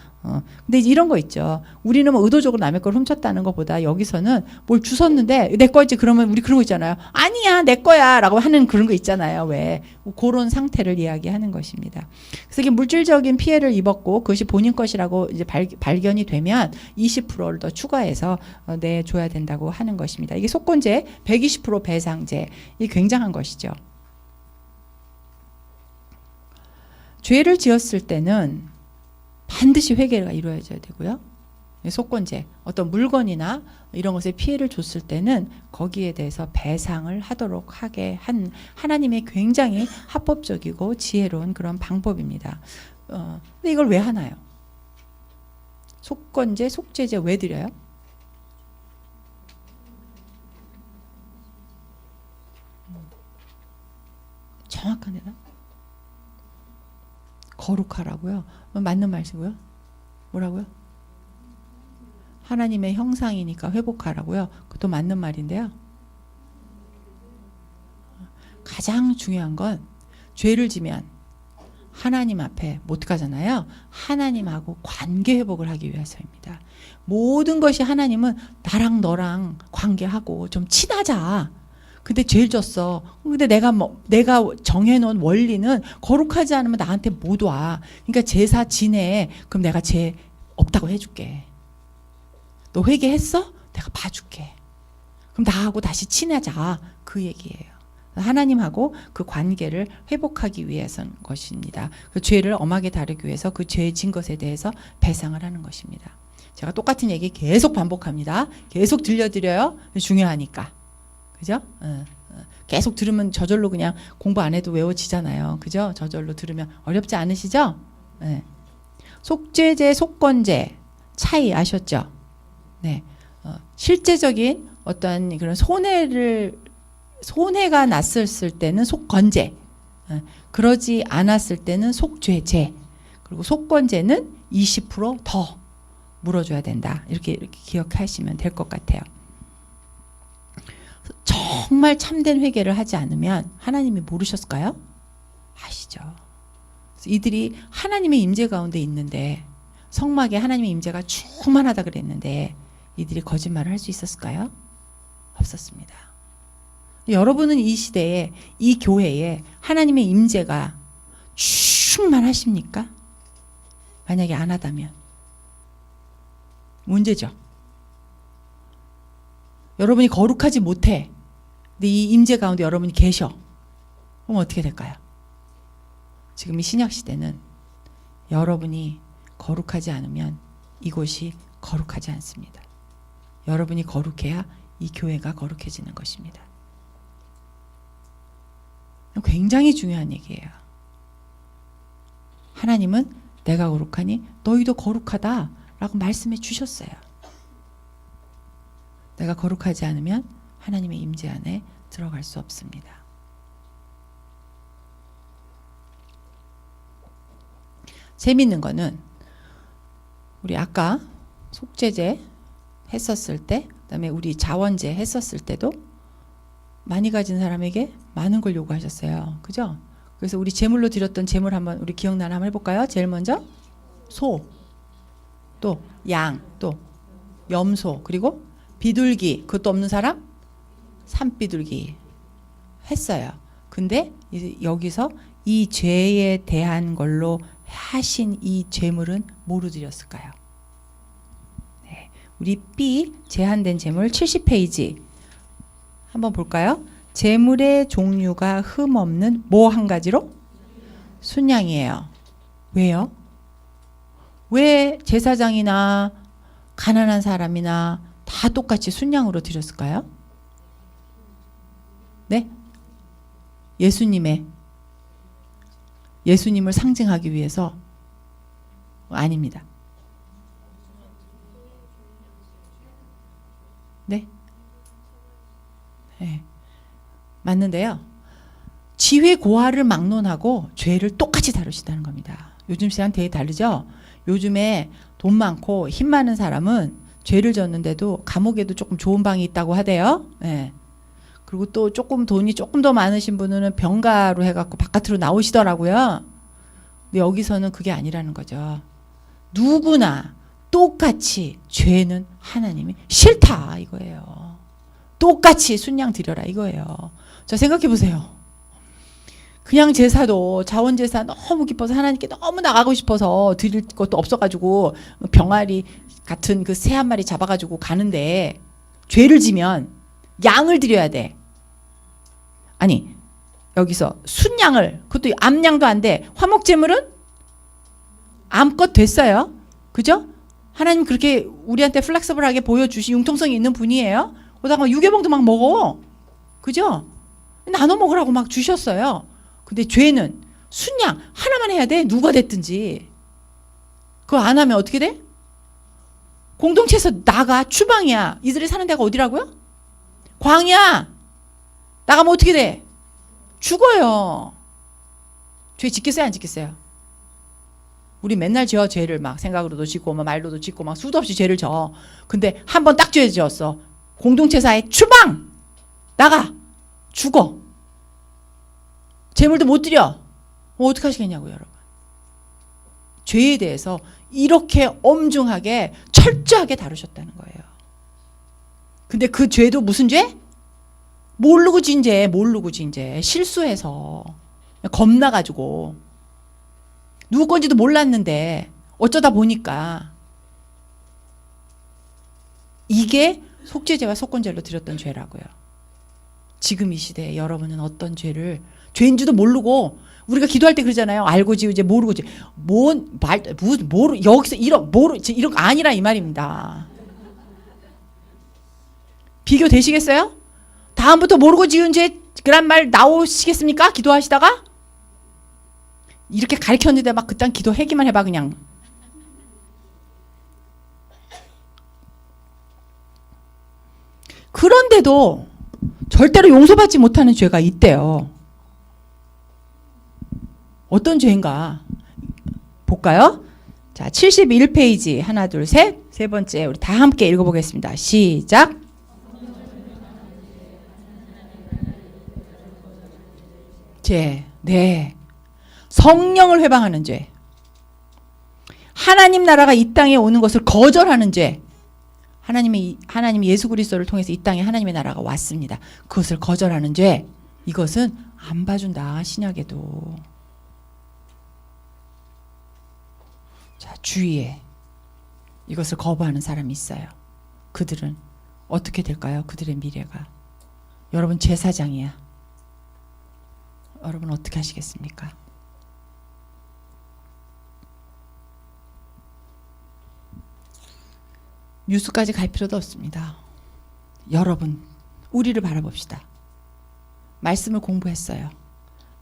근데 이런 거 있죠. 우리는 뭐 의도적으로 남의 걸 훔쳤다는 것보다 여기서는 뭘 주웠는데 내 거지 그러면 우리 그러고 있잖아요. 아니야 내 거야 라고 하는 그런 거 있잖아요. 왜? 그런 상태를 이야기하는 것입니다. 그래서 이게 물질적인 피해를 입었고 그것이 본인 것이라고 이제 발견이 되면 20%를 더 추가해서 내줘야 된다고 하는 것입니다. 이게 속건제 120% 배상제 이 굉장한 것이죠. 죄를 지었을 때는 반드시 회개가 이루어져야 되고요. 속건제, 어떤 물건이나 이런 것에 피해를 줬을 때는 거기에 대해서 배상을 하도록 하게 한 하나님의 굉장히 합법적이고 지혜로운 그런 방법입니다. 근데 이걸 왜 하나요? 속건제, 속죄제 왜 드려요? 정확한 대답? 거룩하라고요? 맞는 말이고요. 뭐라고요? 하나님의 형상이니까 회복하라고요. 그것도 맞는 말인데요. 가장 중요한 건 죄를 지면 하나님 앞에 못 가잖아요. 하나님하고 관계 회복을 하기 위해서입니다. 모든 것이 하나님은 나랑 너랑 관계하고 좀 친하자. 근데 죄를 졌어. 근데 내가 정해놓은 원리는 거룩하지 않으면 나한테 못 와. 그러니까 제사 지내. 그럼 내가 죄 없다고 해줄게. 너 회개했어? 내가 봐줄게. 그럼 나하고 다시 친하자. 그 얘기예요. 하나님하고 그 관계를 회복하기 위해서인 것입니다. 그 죄를 엄하게 다루기 위해서 그 죄의 진 것에 대해서 배상을 하는 것입니다. 제가 똑같은 얘기 계속 반복합니다. 계속 들려드려요. 중요하니까. 그죠? 계속 들으면 저절로 그냥 공부 안 해도 외워지잖아요. 그죠? 저절로 들으면 어렵지 않으시죠? 네. 속죄제, 속건제 차이 아셨죠? 네. 실제적인 어떤 그런 손해가 났을 때는 속건제, 그러지 않았을 때는 속죄제, 그리고 속건제는 20%더 물어줘야 된다. 이렇게 기억하시면 될 것 같아요. 정말 참된 회개를 하지 않으면 하나님이 모르셨을까요? 아시죠. 이들이 하나님의 임재 가운데 있는데 성막에 하나님의 임재가 충만하다 그랬는데 이들이 거짓말을 할 수 있었을까요? 없었습니다. 여러분은 이 시대에 이 교회에 하나님의 임재가 충만하십니까? 만약에 안 하다면 문제죠. 여러분이 거룩하지 못해. 근데 이 임재 가운데 여러분이 계셔. 그럼 어떻게 될까요? 지금 이 신약 시대는 여러분이 거룩하지 않으면 이곳이 거룩하지 않습니다. 여러분이 거룩해야 이 교회가 거룩해지는 것입니다. 굉장히 중요한 얘기예요. 하나님은 내가 거룩하니 너희도 거룩하다라고 말씀해 주셨어요. 내가 거룩하지 않으면 하나님의 임재 안에 들어갈 수 없습니다. 재밌는 거는 우리 아까 속죄제 했었을 때, 그다음에 우리 자원제 했었을 때도 많이 가진 사람에게 많은 걸 요구하셨어요. 그죠? 그래서 우리 제물로 드렸던 제물 한번 우리 기억나나 한번 해볼까요? 제일 먼저 소, 또 양, 또 염소, 그리고 비둘기. 그것도 없는 사람? 산비둘기 했어요. 근데 여기서 이 죄에 대한 걸로 하신 이 제물은 뭐로 드렸을까요? 네, 우리 B 제한된 제물 70페이지 한번 볼까요? 제물의 종류가 흠없는 뭐 한 가지로? 순양이에요. 왜요? 왜 제사장이나 가난한 사람이나 다 똑같이 순양으로 드렸을까요? 네? 예수님을 상징하기 위해서? 아닙니다. 네? 네. 맞는데요. 지회 고하를 막론하고 죄를 똑같이 다루시다는 겁니다. 요즘 시간 되게 다르죠? 요즘에 돈 많고 힘 많은 사람은 죄를 졌는데도 감옥에도 조금 좋은 방이 있다고 하대요. 네. 그리고 또 돈이 조금 더 많으신 분은 병가로 해갖고 바깥으로 나오시더라고요. 근데 여기서는 그게 아니라는 거죠. 누구나 똑같이 죄는 하나님이 싫다 이거예요. 똑같이 순양 드려라 이거예요. 자, 생각해 보세요. 그냥 제사도 자원제사 너무 기뻐서 하나님께 너무 나가고 싶어서 드릴 것도 없어가지고 병아리 같은 그 새 한 마리 잡아가지고 가는데 죄를 지면 양을 드려야 돼. 아니 여기서 순양을, 그것도 암양도 안 돼. 화목제물은 암껏 됐어요. 그죠? 하나님 그렇게 우리한테 플렉서블하게 보여주시 융통성이 있는 분이에요. 그러다가 유괴봉도 막 먹어. 그죠? 나눠 먹으라고 막 주셨어요. 근데 죄는 순양 하나만 해야 돼. 누가 됐든지. 그거 안 하면 어떻게 돼? 공동체에서 나가. 추방이야. 이들이 사는 데가 어디라고요? 광야. 나가면 어떻게 돼? 죽어요. 죄 짓겠어요? 안 짓겠어요? 우리 맨날 지어 죄를 막 생각으로도 짓고 막 말로도 짓고 막 수도 없이 죄를 져. 근데 한 번 딱 죄 지었어. 공동체사에 추방. 나가. 죽어. 재물도 못 드려. 어떻게 하시겠냐고 여러분. 죄에 대해서 이렇게 엄중하게 철저하게 다루셨다는 거예요. 근데 그 죄도 무슨 죄? 모르고 진 죄, 모르고 진 죄. 실수해서. 겁나가지고. 누구 건지도 몰랐는데 어쩌다 보니까. 이게 속죄죄와 속건죄로 드렸던 죄라고요. 지금 이 시대에 여러분은 어떤 죄를, 죄인지도 모르고, 우리가 기도할 때 그러잖아요. 알고 지우지, 모르고 지. 여기서 이런 거 아니라 이 말입니다. 비교 되시겠어요? 다음부터 모르고 지은 죄란 말 나오시겠습니까? 기도하시다가? 이렇게 가르쳤는데 막 그딴 기도하기만 해봐 그냥. 그런데도 절대로 용서받지 못하는 죄가 있대요. 어떤 죄인가? 볼까요? 자, 71페이지 하나 둘 셋. 세 번째 우리 다 함께 읽어보겠습니다. 시작. 죄. 네. 성령을 회방하는 죄. 하나님 나라가 이 땅에 오는 것을 거절하는 죄. 하나님 예수 그리스도를 통해서 이 땅에 하나님의 나라가 왔습니다. 그것을 거절하는 죄. 이것은 안 봐준다. 신약에도. 자, 주위에 이것을 거부하는 사람이 있어요. 그들은 어떻게 될까요? 그들의 미래가. 여러분 제사장이야. 여러분 어떻게 하시겠습니까? 뉴스까지 갈 필요도 없습니다. 여러분, 우리를 바라봅시다. 말씀을 공부했어요.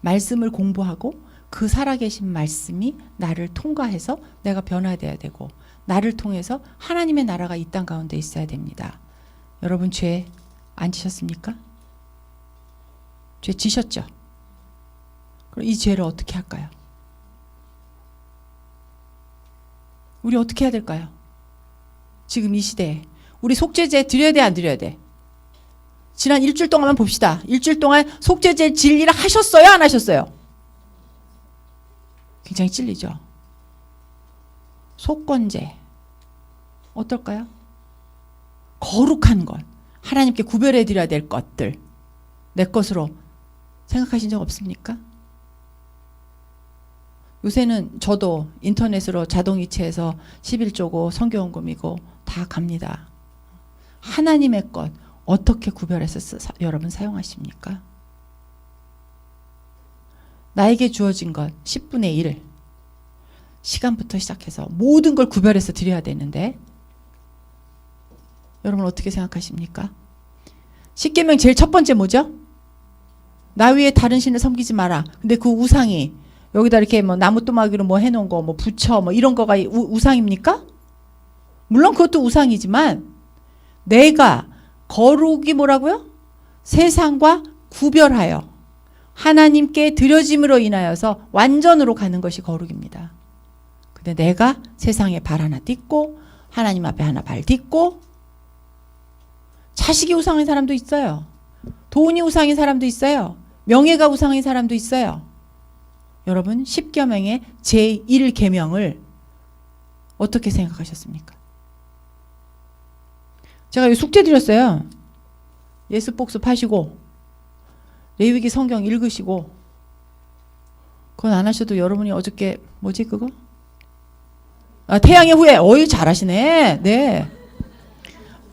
말씀을 공부하고 그 살아계신 말씀이 나를 통과해서 내가 변화되어야 되고 나를 통해서 하나님의 나라가 이 땅 가운데 있어야 됩니다. 여러분 죄 안 지셨습니까? 죄 지셨죠? 그럼 이 죄를 어떻게 할까요? 우리 어떻게 해야 될까요? 지금 이 시대에 우리 속죄제 드려야 돼, 안 드려야 돼? 지난 일주일 동안만 봅시다. 일주일 동안 속죄제 진리를 하셨어요, 안 하셨어요? 굉장히 찔리죠. 속건제 어떨까요? 거룩한 것, 하나님께 구별해 드려야 될 것들 내 것으로 생각하신 적 없습니까? 요새는 저도 인터넷으로 자동이체해서 11조고 선교원금이고 다 갑니다. 하나님의 것 어떻게 구별해서 여러분 사용하십니까? 나에게 주어진 것 10분의 1 시간부터 시작해서 모든 걸 구별해서 드려야 되는데 여러분 어떻게 생각하십니까? 십계명 제일 첫 번째 뭐죠? 나 위에 다른 신을 섬기지 마라. 근데 그 우상이 여기다 이렇게 뭐 나무토막이로 뭐 해놓은 거, 뭐 부처, 뭐 이런 거가 우상입니까? 물론 그것도 우상이지만 내가 거룩이 뭐라고요? 세상과 구별하여 하나님께 드려짐으로 인하여서 완전으로 가는 것이 거룩입니다. 근데 내가 세상에 발 하나 딛고 하나님 앞에 하나 발 딛고 자식이 우상인 사람도 있어요. 돈이 우상인 사람도 있어요. 명예가 우상인 사람도 있어요. 여러분 10계명의 제1계명을 어떻게 생각하셨습니까? 제가 숙제 드렸어요. 예수 복습 하시고 레위기 성경 읽으시고 그건 안 하셔도 여러분이 어저께 뭐지 그거? 아, 태양의 후예. 어이 잘하시네. 네.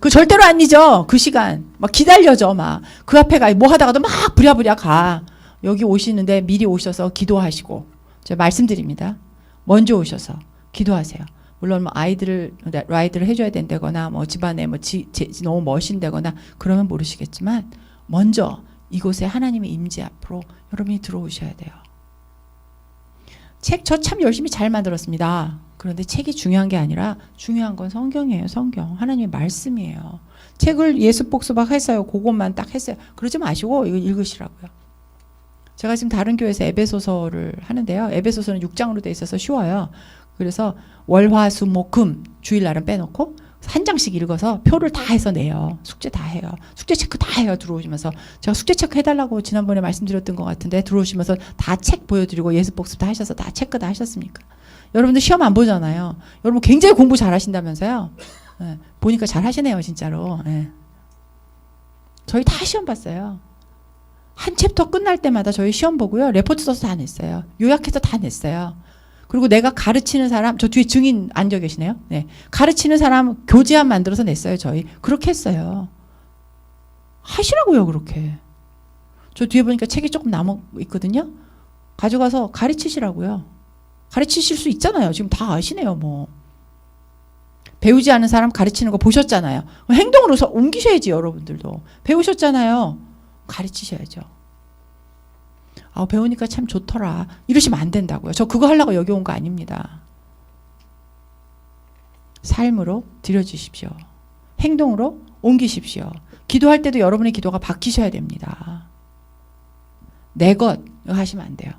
그 절대로 안 잊어. 그 시간 막 기다려져. 막 그 앞에 가 뭐 하다가도 막 부랴부랴 가. 여기 오시는데 미리 오셔서 기도하시고 제가 말씀드립니다. 먼저 오셔서 기도하세요. 물론 뭐 아이들을 라이드를 해줘야 된다거나 뭐 집안에 뭐 너무 멋진다거나 그러면 모르시겠지만 먼저 이곳에 하나님의 임재 앞으로 여러분이 들어오셔야 돼요. 책 저 참 열심히 잘 만들었습니다. 그런데 책이 중요한 게 아니라 중요한 건 성경이에요. 성경. 하나님의 말씀이에요. 책을 예수 복습학 했어요. 그것만 딱 했어요. 그러지 마시고 이거 읽으시라고요. 제가 지금 다른 교회에서 에베소서를 하는데요. 에베소서는 6장으로 돼 있어서 쉬워요. 그래서 월, 화, 수, 목, 금 주일날은 빼놓고 한 장씩 읽어서 표를 다 해서 내요. 숙제 다 해요. 숙제 체크 다 해요. 들어오시면서. 제가 숙제 체크 해달라고 지난번에 말씀드렸던 것 같은데 들어오시면서 다 책 보여드리고 예수 복습 다 하셔서 다 체크 다 하셨습니까? 여러분들 시험 안 보잖아요. 여러분 굉장히 공부 잘하신다면서요. 예, 보니까 잘하시네요, 진짜로. 예. 저희 다 시험 봤어요. 한 챕터 끝날 때마다 저희 시험 보고요. 레포트 써서 다 냈어요. 요약해서 다 냈어요. 그리고 내가 가르치는 사람, 저 뒤에 증인 앉아 계시네요. 네. 가르치는 사람 교재안 만들어서 냈어요, 저희. 그렇게 했어요. 하시라고요, 그렇게. 저 뒤에 보니까 책이 조금 남아 있거든요. 가져가서 가르치시라고요. 가르치실 수 있잖아요. 지금 다 아시네요, 뭐. 배우지 않은 사람 가르치는 거 보셨잖아요. 행동으로 옮기셔야지, 여러분들도. 배우셨잖아요. 가르치셔야죠. 아, 배우니까 참 좋더라. 이러시면 안 된다고요. 저 그거 하려고 여기 온 거 아닙니다. 삶으로 들여주십시오. 행동으로 옮기십시오. 기도할 때도 여러분의 기도가 바뀌셔야 됩니다. 내 것 하시면 안 돼요.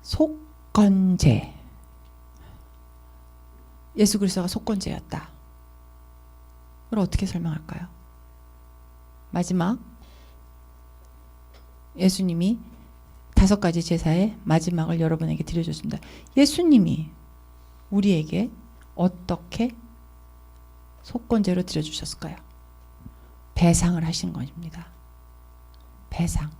속건제. 예수 그리스도가 속건제였다. 이걸 어떻게 설명할까요? 마지막 예수님이 5가지 제사의 마지막을 여러분에게 드려줬습니다. 예수님이 우리에게 어떻게 속건제로 드려주셨을까요? 배상을 하신 것입니다. 배상.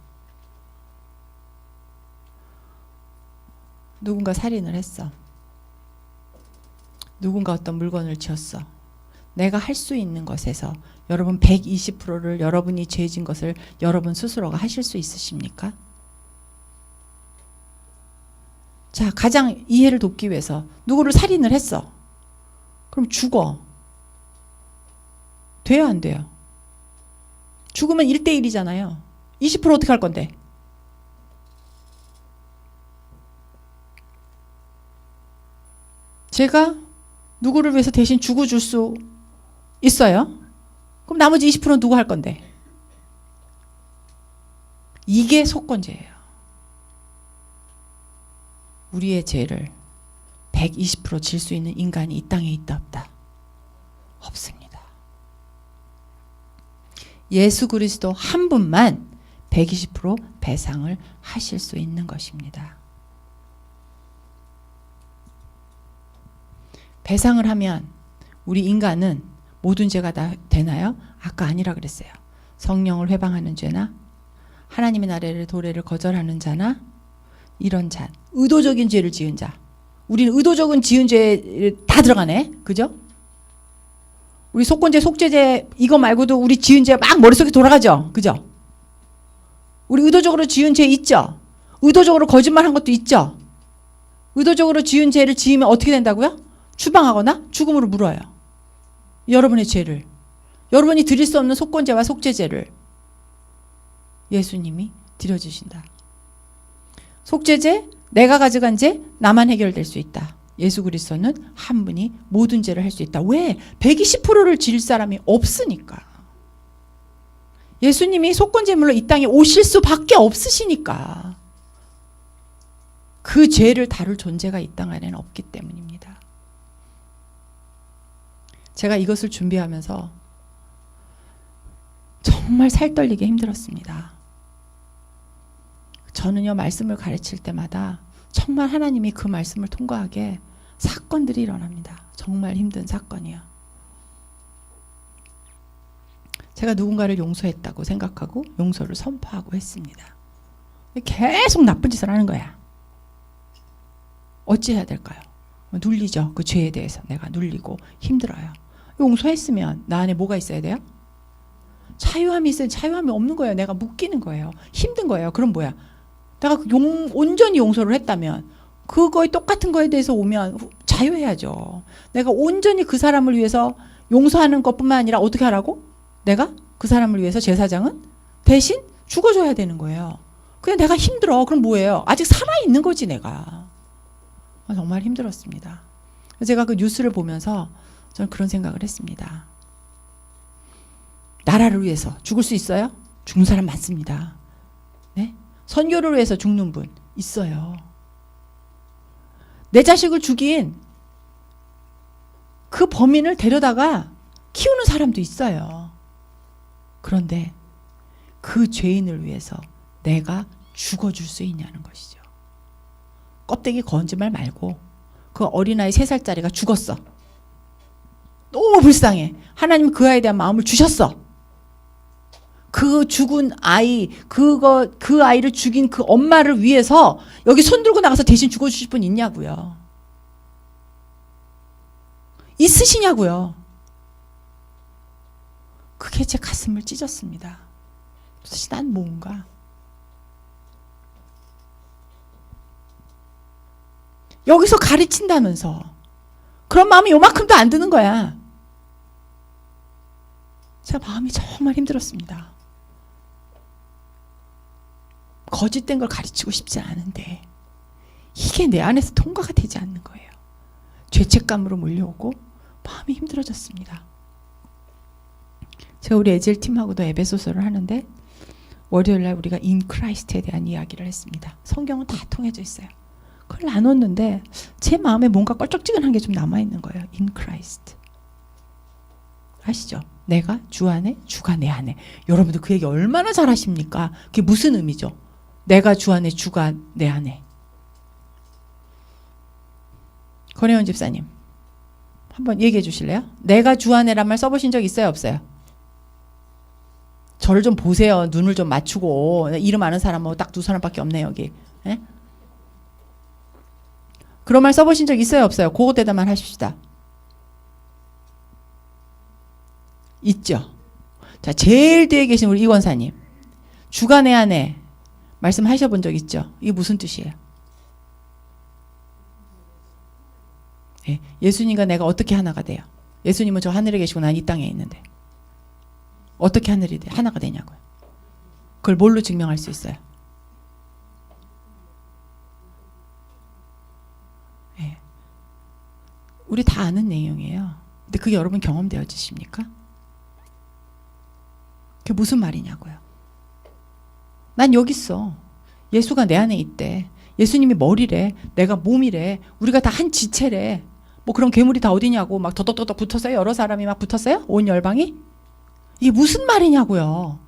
누군가 살인을 했어. 누군가 어떤 물건을 지었어. 내가 할 수 있는 것에서 여러분 120%를 여러분이 죄진 것을 여러분 스스로가 하실 수 있으십니까? 자, 가장 이해를 돕기 위해서 누구를 살인을 했어. 그럼 죽어. 돼요, 안 돼요? 죽으면 1대1이잖아요. 20% 어떻게 할 건데? 제가 누구를 위해서 대신 죽어줄 수 있어요? 그럼 나머지 20%는 누구 할 건데? 이게 속건제예요. 우리의 죄를 120% 질 수 있는 인간이 이 땅에 있다 없다? 없습니다. 예수 그리스도 한 분만 120% 배상을 하실 수 있는 것입니다. 배상을 하면 우리 인간은 모든 죄가 다 되나요? 아까 아니라 그랬어요. 성령을 회방하는 죄나 하나님의 나라를 도래를 거절하는 자나 이런 자, 의도적인 죄를 지은 자. 우리는 의도적인 지은 죄 다 들어가네. 그죠? 우리 속건죄, 속죄죄 이거 말고도 우리 지은 죄 막 머릿속에 돌아가죠. 그죠? 우리 의도적으로 지은 죄 있죠? 의도적으로 거짓말한 것도 있죠? 의도적으로 지은 죄를 지으면 어떻게 된다고요? 추방하거나 죽음으로 물어요. 여러분의 죄를. 여러분이 드릴 수 없는 속건죄와 속죄죄를 예수님이 드려주신다. 속죄죄, 내가 가져간 죄, 나만 해결될 수 있다. 예수 그리스도는 한 분이 모든 죄를 할 수 있다. 왜? 120%를 질 사람이 없으니까. 예수님이 속건제물로 이 땅에 오실 수밖에 없으시니까. 그 죄를 다룰 존재가 이 땅 안에는 없기 때문입니다. 제가 이것을 준비하면서 정말 살떨리게 힘들었습니다. 저는요, 말씀을 가르칠 때마다 정말 하나님이 그 말씀을 통과하게 사건들이 일어납니다. 정말 힘든 사건이요. 제가 누군가를 용서했다고 생각하고 용서를 선포하고 했습니다. 계속 나쁜 짓을 하는 거야. 어찌해야 될까요? 눌리죠. 그 죄에 대해서 내가 눌리고 힘들어요. 용서했으면 나 안에 뭐가 있어야 돼요? 자유함이 있어야 자유함이 없는 거예요. 내가 묶이는 거예요. 힘든 거예요. 그럼 뭐야? 내가 온전히 용서를 했다면 그거에 똑같은 거에 대해서 오면 자유해야죠. 내가 온전히 그 사람을 위해서 용서하는 것뿐만 아니라 어떻게 하라고? 내가 그 사람을 위해서 제사장은 대신 죽어줘야 되는 거예요. 그냥 내가 힘들어. 그럼 뭐예요? 아직 살아있는 거지 내가. 정말 힘들었습니다. 제가 그 뉴스를 보면서 저는 그런 생각을 했습니다. 나라를 위해서 죽을 수 있어요? 죽는 사람 많습니다. 네? 선교를 위해서 죽는 분 있어요. 내 자식을 죽인 그 범인을 데려다가 키우는 사람도 있어요. 그런데 그 죄인을 위해서 내가 죽어줄 수 있냐는 것이죠. 껍데기 거짓말 말고 그 어린아이 3살짜리가 죽었어. 너무 불쌍해. 하나님 그 아이에 대한 마음을 주셨어. 그 죽은 아이, 그 아이를 죽인 그 엄마를 위해서 여기 손 들고 나가서 대신 죽어주실 분 있냐고요. 있으시냐고요. 그게 제 가슴을 찢었습니다. 도대체 난 뭔가. 여기서 가르친다면서 그런 마음이 요만큼도 안 드는 거야. 제가 마음이 정말 힘들었습니다. 거짓된 걸 가르치고 싶지 않은데 이게 내 안에서 통과가 되지 않는 거예요. 죄책감으로 몰려오고 마음이 힘들어졌습니다. 제가 우리 에젤팀하고도 에베소서를 하는데 월요일날 우리가 인 크라이스트에 대한 이야기를 했습니다. 성경은 다 통해져 있어요. 그걸 나눴는데 제 마음에 뭔가 껄쩍지근한 게 좀 남아있는 거예요. 인 크라이스트. 아시죠? 내가 주 안에, 주가 내 안에. 여러분들 그 얘기 얼마나 잘 하십니까? 그게 무슨 의미죠? 내가 주 안에, 주가 내 안에. 권혜원 집사님 한번 얘기해 주실래요? 내가 주 안에란 말 써보신 적 있어요? 없어요? 저를 좀 보세요. 눈을 좀 맞추고. 이름 아는 사람은 딱 2사람밖에 없네 여기. 에? 그런 말 써보신 적 있어요? 없어요? 그거 대답만 하십시다. 있죠. 자, 제일 뒤에 계신 우리 이권사님. 주가 내 안에 말씀하셔본 적 있죠? 이게 무슨 뜻이에요? 예, 예수님과 내가 어떻게 하나가 돼요? 예수님은 저 하늘에 계시고 난 이 땅에 있는데 어떻게 하늘이 하나가 되냐고요. 그걸 뭘로 증명할 수 있어요? 예, 우리 다 아는 내용이에요. 근데 그게 여러분 경험되어지십니까? 그게 무슨 말이냐고요. 난 여기 있어. 예수가 내 안에 있대. 예수님이 머리래. 내가 몸이래. 우리가 다 한 지체래. 뭐 그런 괴물이 다 어디냐고 막 더덕더덕 붙었어요? 여러 사람이 막 붙었어요? 온 열방이? 이게 무슨 말이냐고요.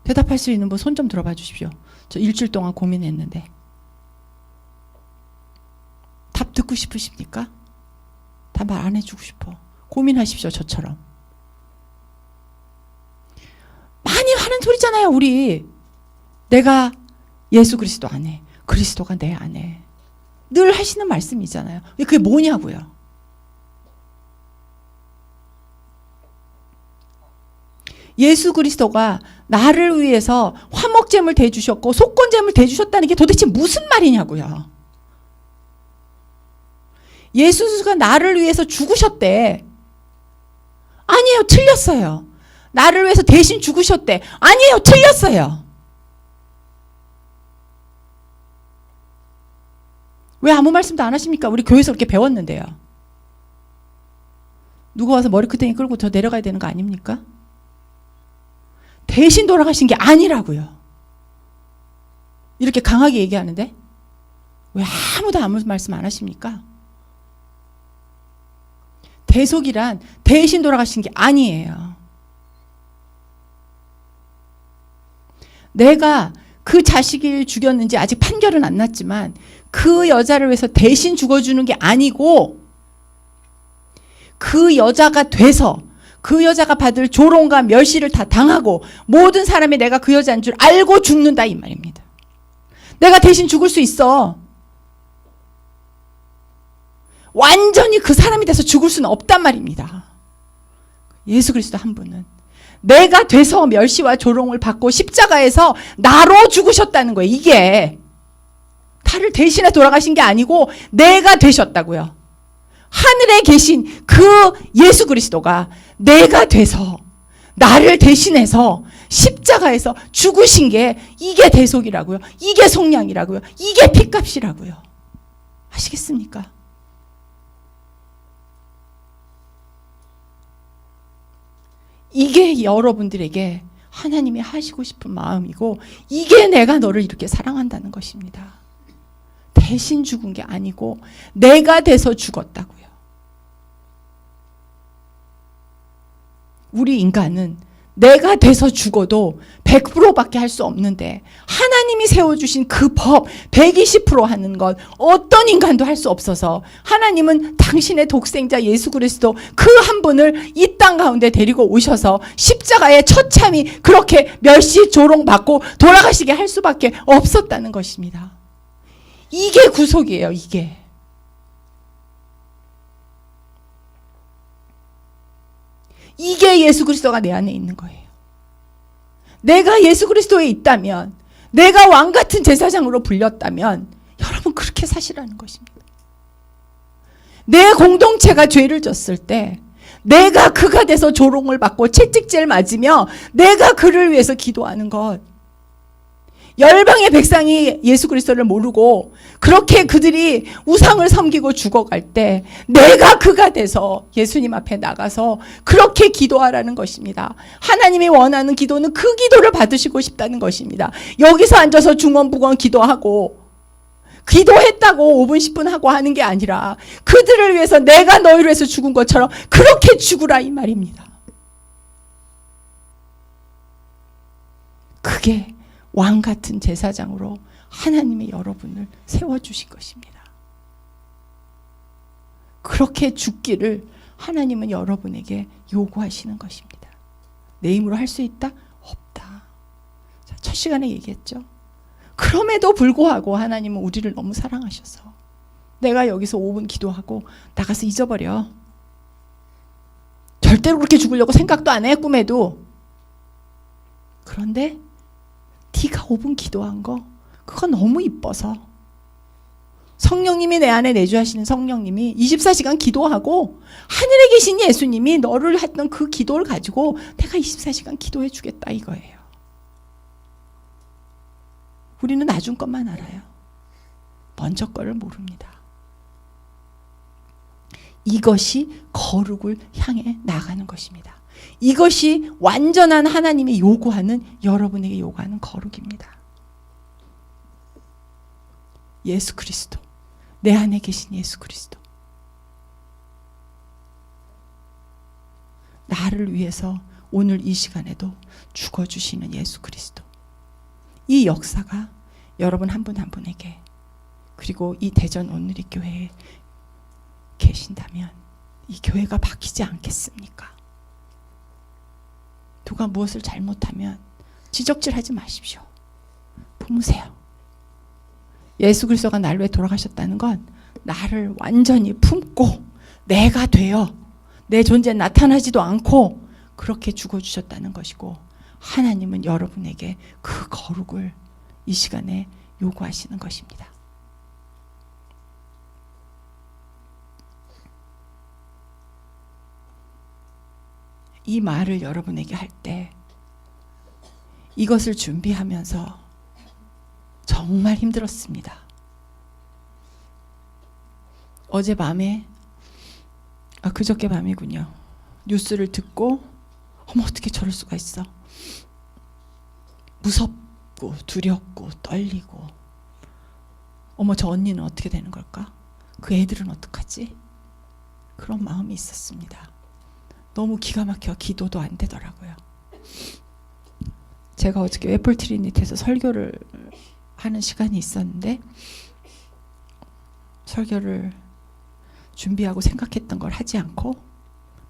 대답할 수 있는 분 손 좀 들어봐 주십시오. 저 일주일 동안 고민했는데. 답 듣고 싶으십니까? 다 말 안 해주고 싶어. 고민하십시오. 저처럼. 많이 하는 소리잖아요. 우리. 내가 예수 그리스도 안에, 그리스도가 내 안에. 늘 하시는 말씀이잖아요. 그게 뭐냐고요. 예수 그리스도가 나를 위해서 화목제물 대주셨고 속건제물 대주셨다는 게 도대체 무슨 말이냐고요. 예수가 나를 위해서 죽으셨대. 아니에요. 틀렸어요. 나를 위해서 대신 죽으셨대. 아니에요. 틀렸어요. 왜 아무 말씀도 안 하십니까? 우리 교회에서 그렇게 배웠는데요. 누가 와서 머리끄댕이 끌고 저 내려가야 되는 거 아닙니까? 대신 돌아가신 게 아니라고요. 이렇게 강하게 얘기하는데 왜 아무도 아무 말씀 안 하십니까? 대속이란 대신 돌아가신 게 아니에요. 내가 그 자식을 죽였는지 아직 판결은 안 났지만 그 여자를 위해서 대신 죽어주는 게 아니고 그 여자가 돼서 그 여자가 받을 조롱과 멸시를 다 당하고 모든 사람이 내가 그 여자인 줄 알고 죽는다 이 말입니다. 내가 대신 죽을 수 있어. 완전히 그 사람이 돼서 죽을 수는 없단 말입니다. 예수 그리스도 한 분은 내가 돼서 멸시와 조롱을 받고 십자가에서 나로 죽으셨다는 거예요. 이게 나를 대신해 돌아가신 게 아니고 내가 되셨다고요. 하늘에 계신 그 예수 그리스도가 내가 돼서 나를 대신해서 십자가에서 죽으신 게 이게 대속이라고요. 이게 속량이라고요. 이게 핏값이라고요. 아시겠습니까? 이게 여러분들에게 하나님이 하시고 싶은 마음이고 이게 내가 너를 이렇게 사랑한다는 것입니다. 대신 죽은 게 아니고 내가 돼서 죽었다고요. 우리 인간은 내가 돼서 죽어도 100%밖에 할 수 없는데 하나님이 세워주신 그 법 120% 하는 것 어떤 인간도 할 수 없어서 하나님은 당신의 독생자 예수 그리스도 그 한 분을 이 땅 가운데 데리고 오셔서 십자가의 처참히 그렇게 멸시 조롱받고 돌아가시게 할 수밖에 없었다는 것입니다. 이게 구속이에요. 이게. 이게 예수 그리스도가 내 안에 있는 거예요. 내가 예수 그리스도에 있다면, 내가 왕같은 제사장으로 불렸다면 여러분 그렇게 사시라는 것입니다. 내 공동체가 죄를 졌을 때 내가 그가 돼서 조롱을 받고 채찍질 맞으며 내가 그를 위해서 기도하는 것, 열방의 백성이 예수 그리스도를 모르고 그렇게 그들이 우상을 섬기고 죽어갈 때 내가 그가 돼서 예수님 앞에 나가서 그렇게 기도하라는 것입니다. 하나님이 원하는 기도는 그 기도를 받으시고 싶다는 것입니다. 여기서 앉아서 중언부언 기도하고 기도했다고 5분 10분 하고 하는 게 아니라 그들을 위해서 내가 너희를 위해서 죽은 것처럼 그렇게 죽으라 이 말입니다. 그게 왕같은 제사장으로 하나님이 여러분을 세워주신 것입니다. 그렇게 죽기를 하나님은 여러분에게 요구하시는 것입니다. 내 힘으로 할 수 있다? 없다. 첫 시간에 얘기했죠. 그럼에도 불구하고 하나님은 우리를 너무 사랑하셔서 내가 여기서 5분 기도하고 나가서 잊어버려. 절대로 그렇게 죽으려고 생각도 안 해, 꿈에도. 그런데 네가 5분 기도한 거 그거 너무 이뻐서 성령님이 내 안에 내주하시는 성령님이 24시간 기도하고 하늘에 계신 예수님이 너를 했던 그 기도를 가지고 내가 24시간 기도해 주겠다 이거예요. 우리는 나중 것만 알아요. 먼저 거를 모릅니다. 이것이 거룩을 향해 나가는 것입니다. 이것이 완전한 하나님이 요구하는, 여러분에게 요구하는 거룩입니다. 예수 그리스도, 내 안에 계신 예수 그리스도, 나를 위해서 오늘 이 시간에도 죽어주시는 예수 그리스도, 이 역사가 여러분 한 분 한 분에게, 그리고 이 대전 온누리 교회에 계신다면 이 교회가 바뀌지 않겠습니까? 누가 무엇을 잘못하면 지적질하지 마십시오. 품으세요. 예수 그리스도가 나를 위해 돌아가셨다는 건 나를 완전히 품고 내가 되어 내 존재 나타나지도 않고 그렇게 죽어주셨다는 것이고, 하나님은 여러분에게 그 거룩을 이 시간에 요구하시는 것입니다. 이 말을 여러분에게 할 때 이것을 준비하면서 정말 힘들었습니다. 어젯밤에, 그저께 밤이군요. 뉴스를 듣고 어머 어떻게 저럴 수가 있어. 무섭고 두렵고 떨리고, 어머 저 언니는 어떻게 되는 걸까? 그 애들은 어떡하지? 그런 마음이 있었습니다. 너무 기가 막혀 기도도 안 되더라고요. 제가 어저께 웨플 트리니티에서 설교를 하는 시간이 있었는데 설교를 준비하고 생각했던 걸 하지 않고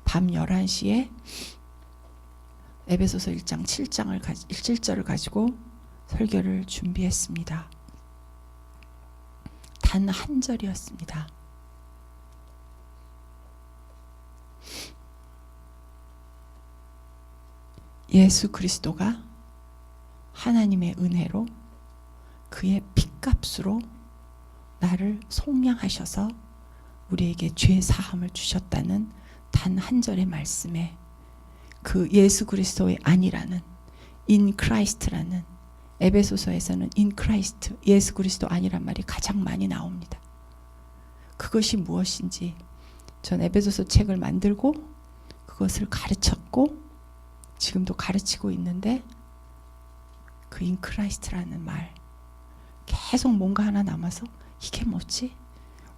밤 11시에 에베소서 1장 7절을 가지고 설교를 준비했습니다. 단 한 절이었습니다. 예수 그리스도가 하나님의 은혜로 그의 핏값으로 나를 속량하셔서 우리에게 죄 사함을 주셨다는 단 한 절의 말씀에 그 예수 그리스도의 아니라는 in Christ라는, 에베소서에서는 in Christ, 예수 그리스도 아니란 말이 가장 많이 나옵니다. 그것이 무엇인지 전 에베소서 책을 만들고 그것을 가르쳤고 지금도 가르치고 있는데, 그 in Christ라는 말 계속 뭔가 하나 남아서 이게 뭐지?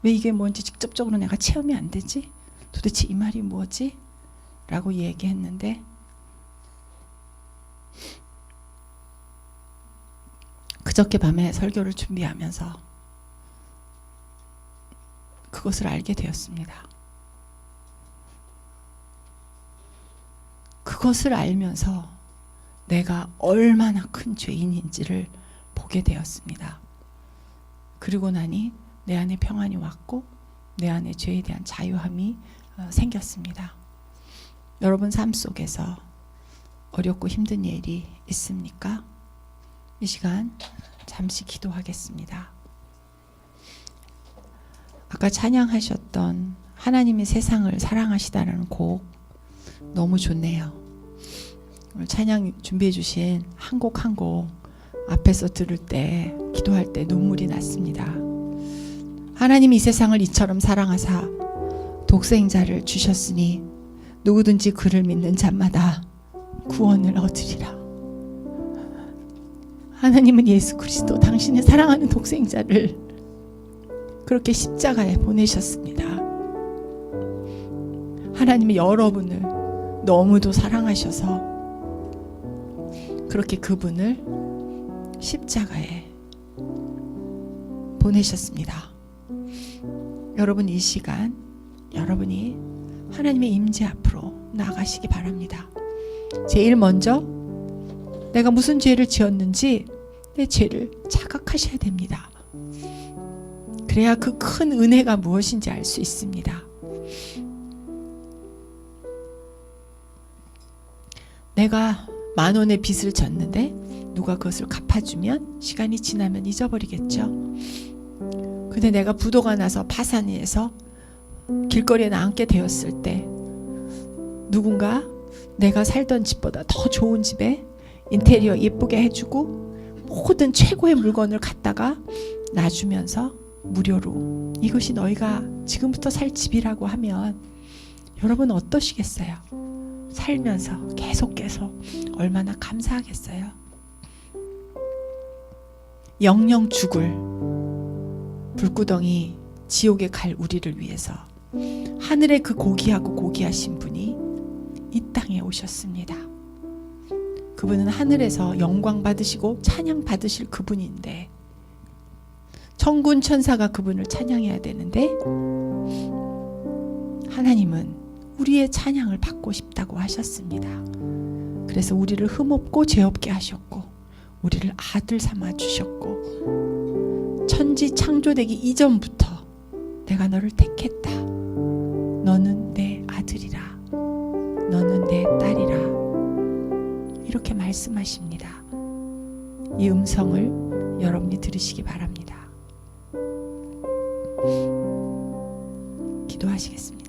왜 이게 뭔지 직접적으로 내가 체험이 안 되지? 도대체 이 말이 뭐지? 라고 얘기했는데 그저께 밤에 설교를 준비하면서 그것을 알게 되었습니다. 그것을 알면서 내가 얼마나 큰 죄인인지를 보게 되었습니다. 그리고 나니 내 안에 평안이 왔고 내 안에 죄에 대한 자유함이 생겼습니다. 여러분 삶 속에서 어렵고 힘든 일이 있습니까? 이 시간 잠시 기도하겠습니다. 아까 찬양하셨던 하나님이 세상을 사랑하시다라는 곡 너무 좋네요. 오늘 찬양 준비해 주신 한 곡 한 곡 앞에서 들을 때 기도할 때 눈물이 났습니다. 하나님이 이 세상을 이처럼 사랑하사 독생자를 주셨으니 누구든지 그를 믿는 자마다 구원을 얻으리라. 하나님은 예수 그리스도 당신의 사랑하는 독생자를 그렇게 십자가에 보내셨습니다. 하나님이 여러분을 너무도 사랑하셔서 그렇게 그분을 십자가에 보내셨습니다. 여러분 이 시간 여러분이 하나님의 임재 앞으로 나아가시기 바랍니다. 제일 먼저 내가 무슨 죄를 지었는지 내 죄를 자각하셔야 됩니다. 그래야 그 큰 은혜가 무엇인지 알 수 있습니다. 내가 10,000원의 빚을 졌는데 누가 그것을 갚아주면 시간이 지나면 잊어버리겠죠. 근데 내가 부도가 나서 파산해서 길거리에 앉게 되었을 때 누군가 내가 살던 집보다 더 좋은 집에 인테리어 예쁘게 해주고 모든 최고의 물건을 갖다가 놔주면서 무료로 이것이 너희가 지금부터 살 집이라고 하면 여러분 어떠시겠어요? 살면서 계속 얼마나 감사하겠어요? 영영 죽을 불구덩이 지옥에 갈 우리를 위해서 하늘의 그 고귀하고 고귀하신 분이 이 땅에 오셨습니다. 그분은 하늘에서 영광 받으시고 찬양 받으실 그분인데 천군 천사가 그분을 찬양해야 되는데 하나님은 우리의 찬양을 받고 싶다고 하셨습니다. 그래서 우리를 흠없고 죄 없게 하셨고 우리를 아들 삼아 주셨고 천지 창조되기 이전부터 내가 너를 택했다. 너는 내 아들이라. 너는 내 딸이라. 이렇게 말씀하십니다. 이 음성을 여러분이 들으시기 바랍니다. 기도하시겠습니다.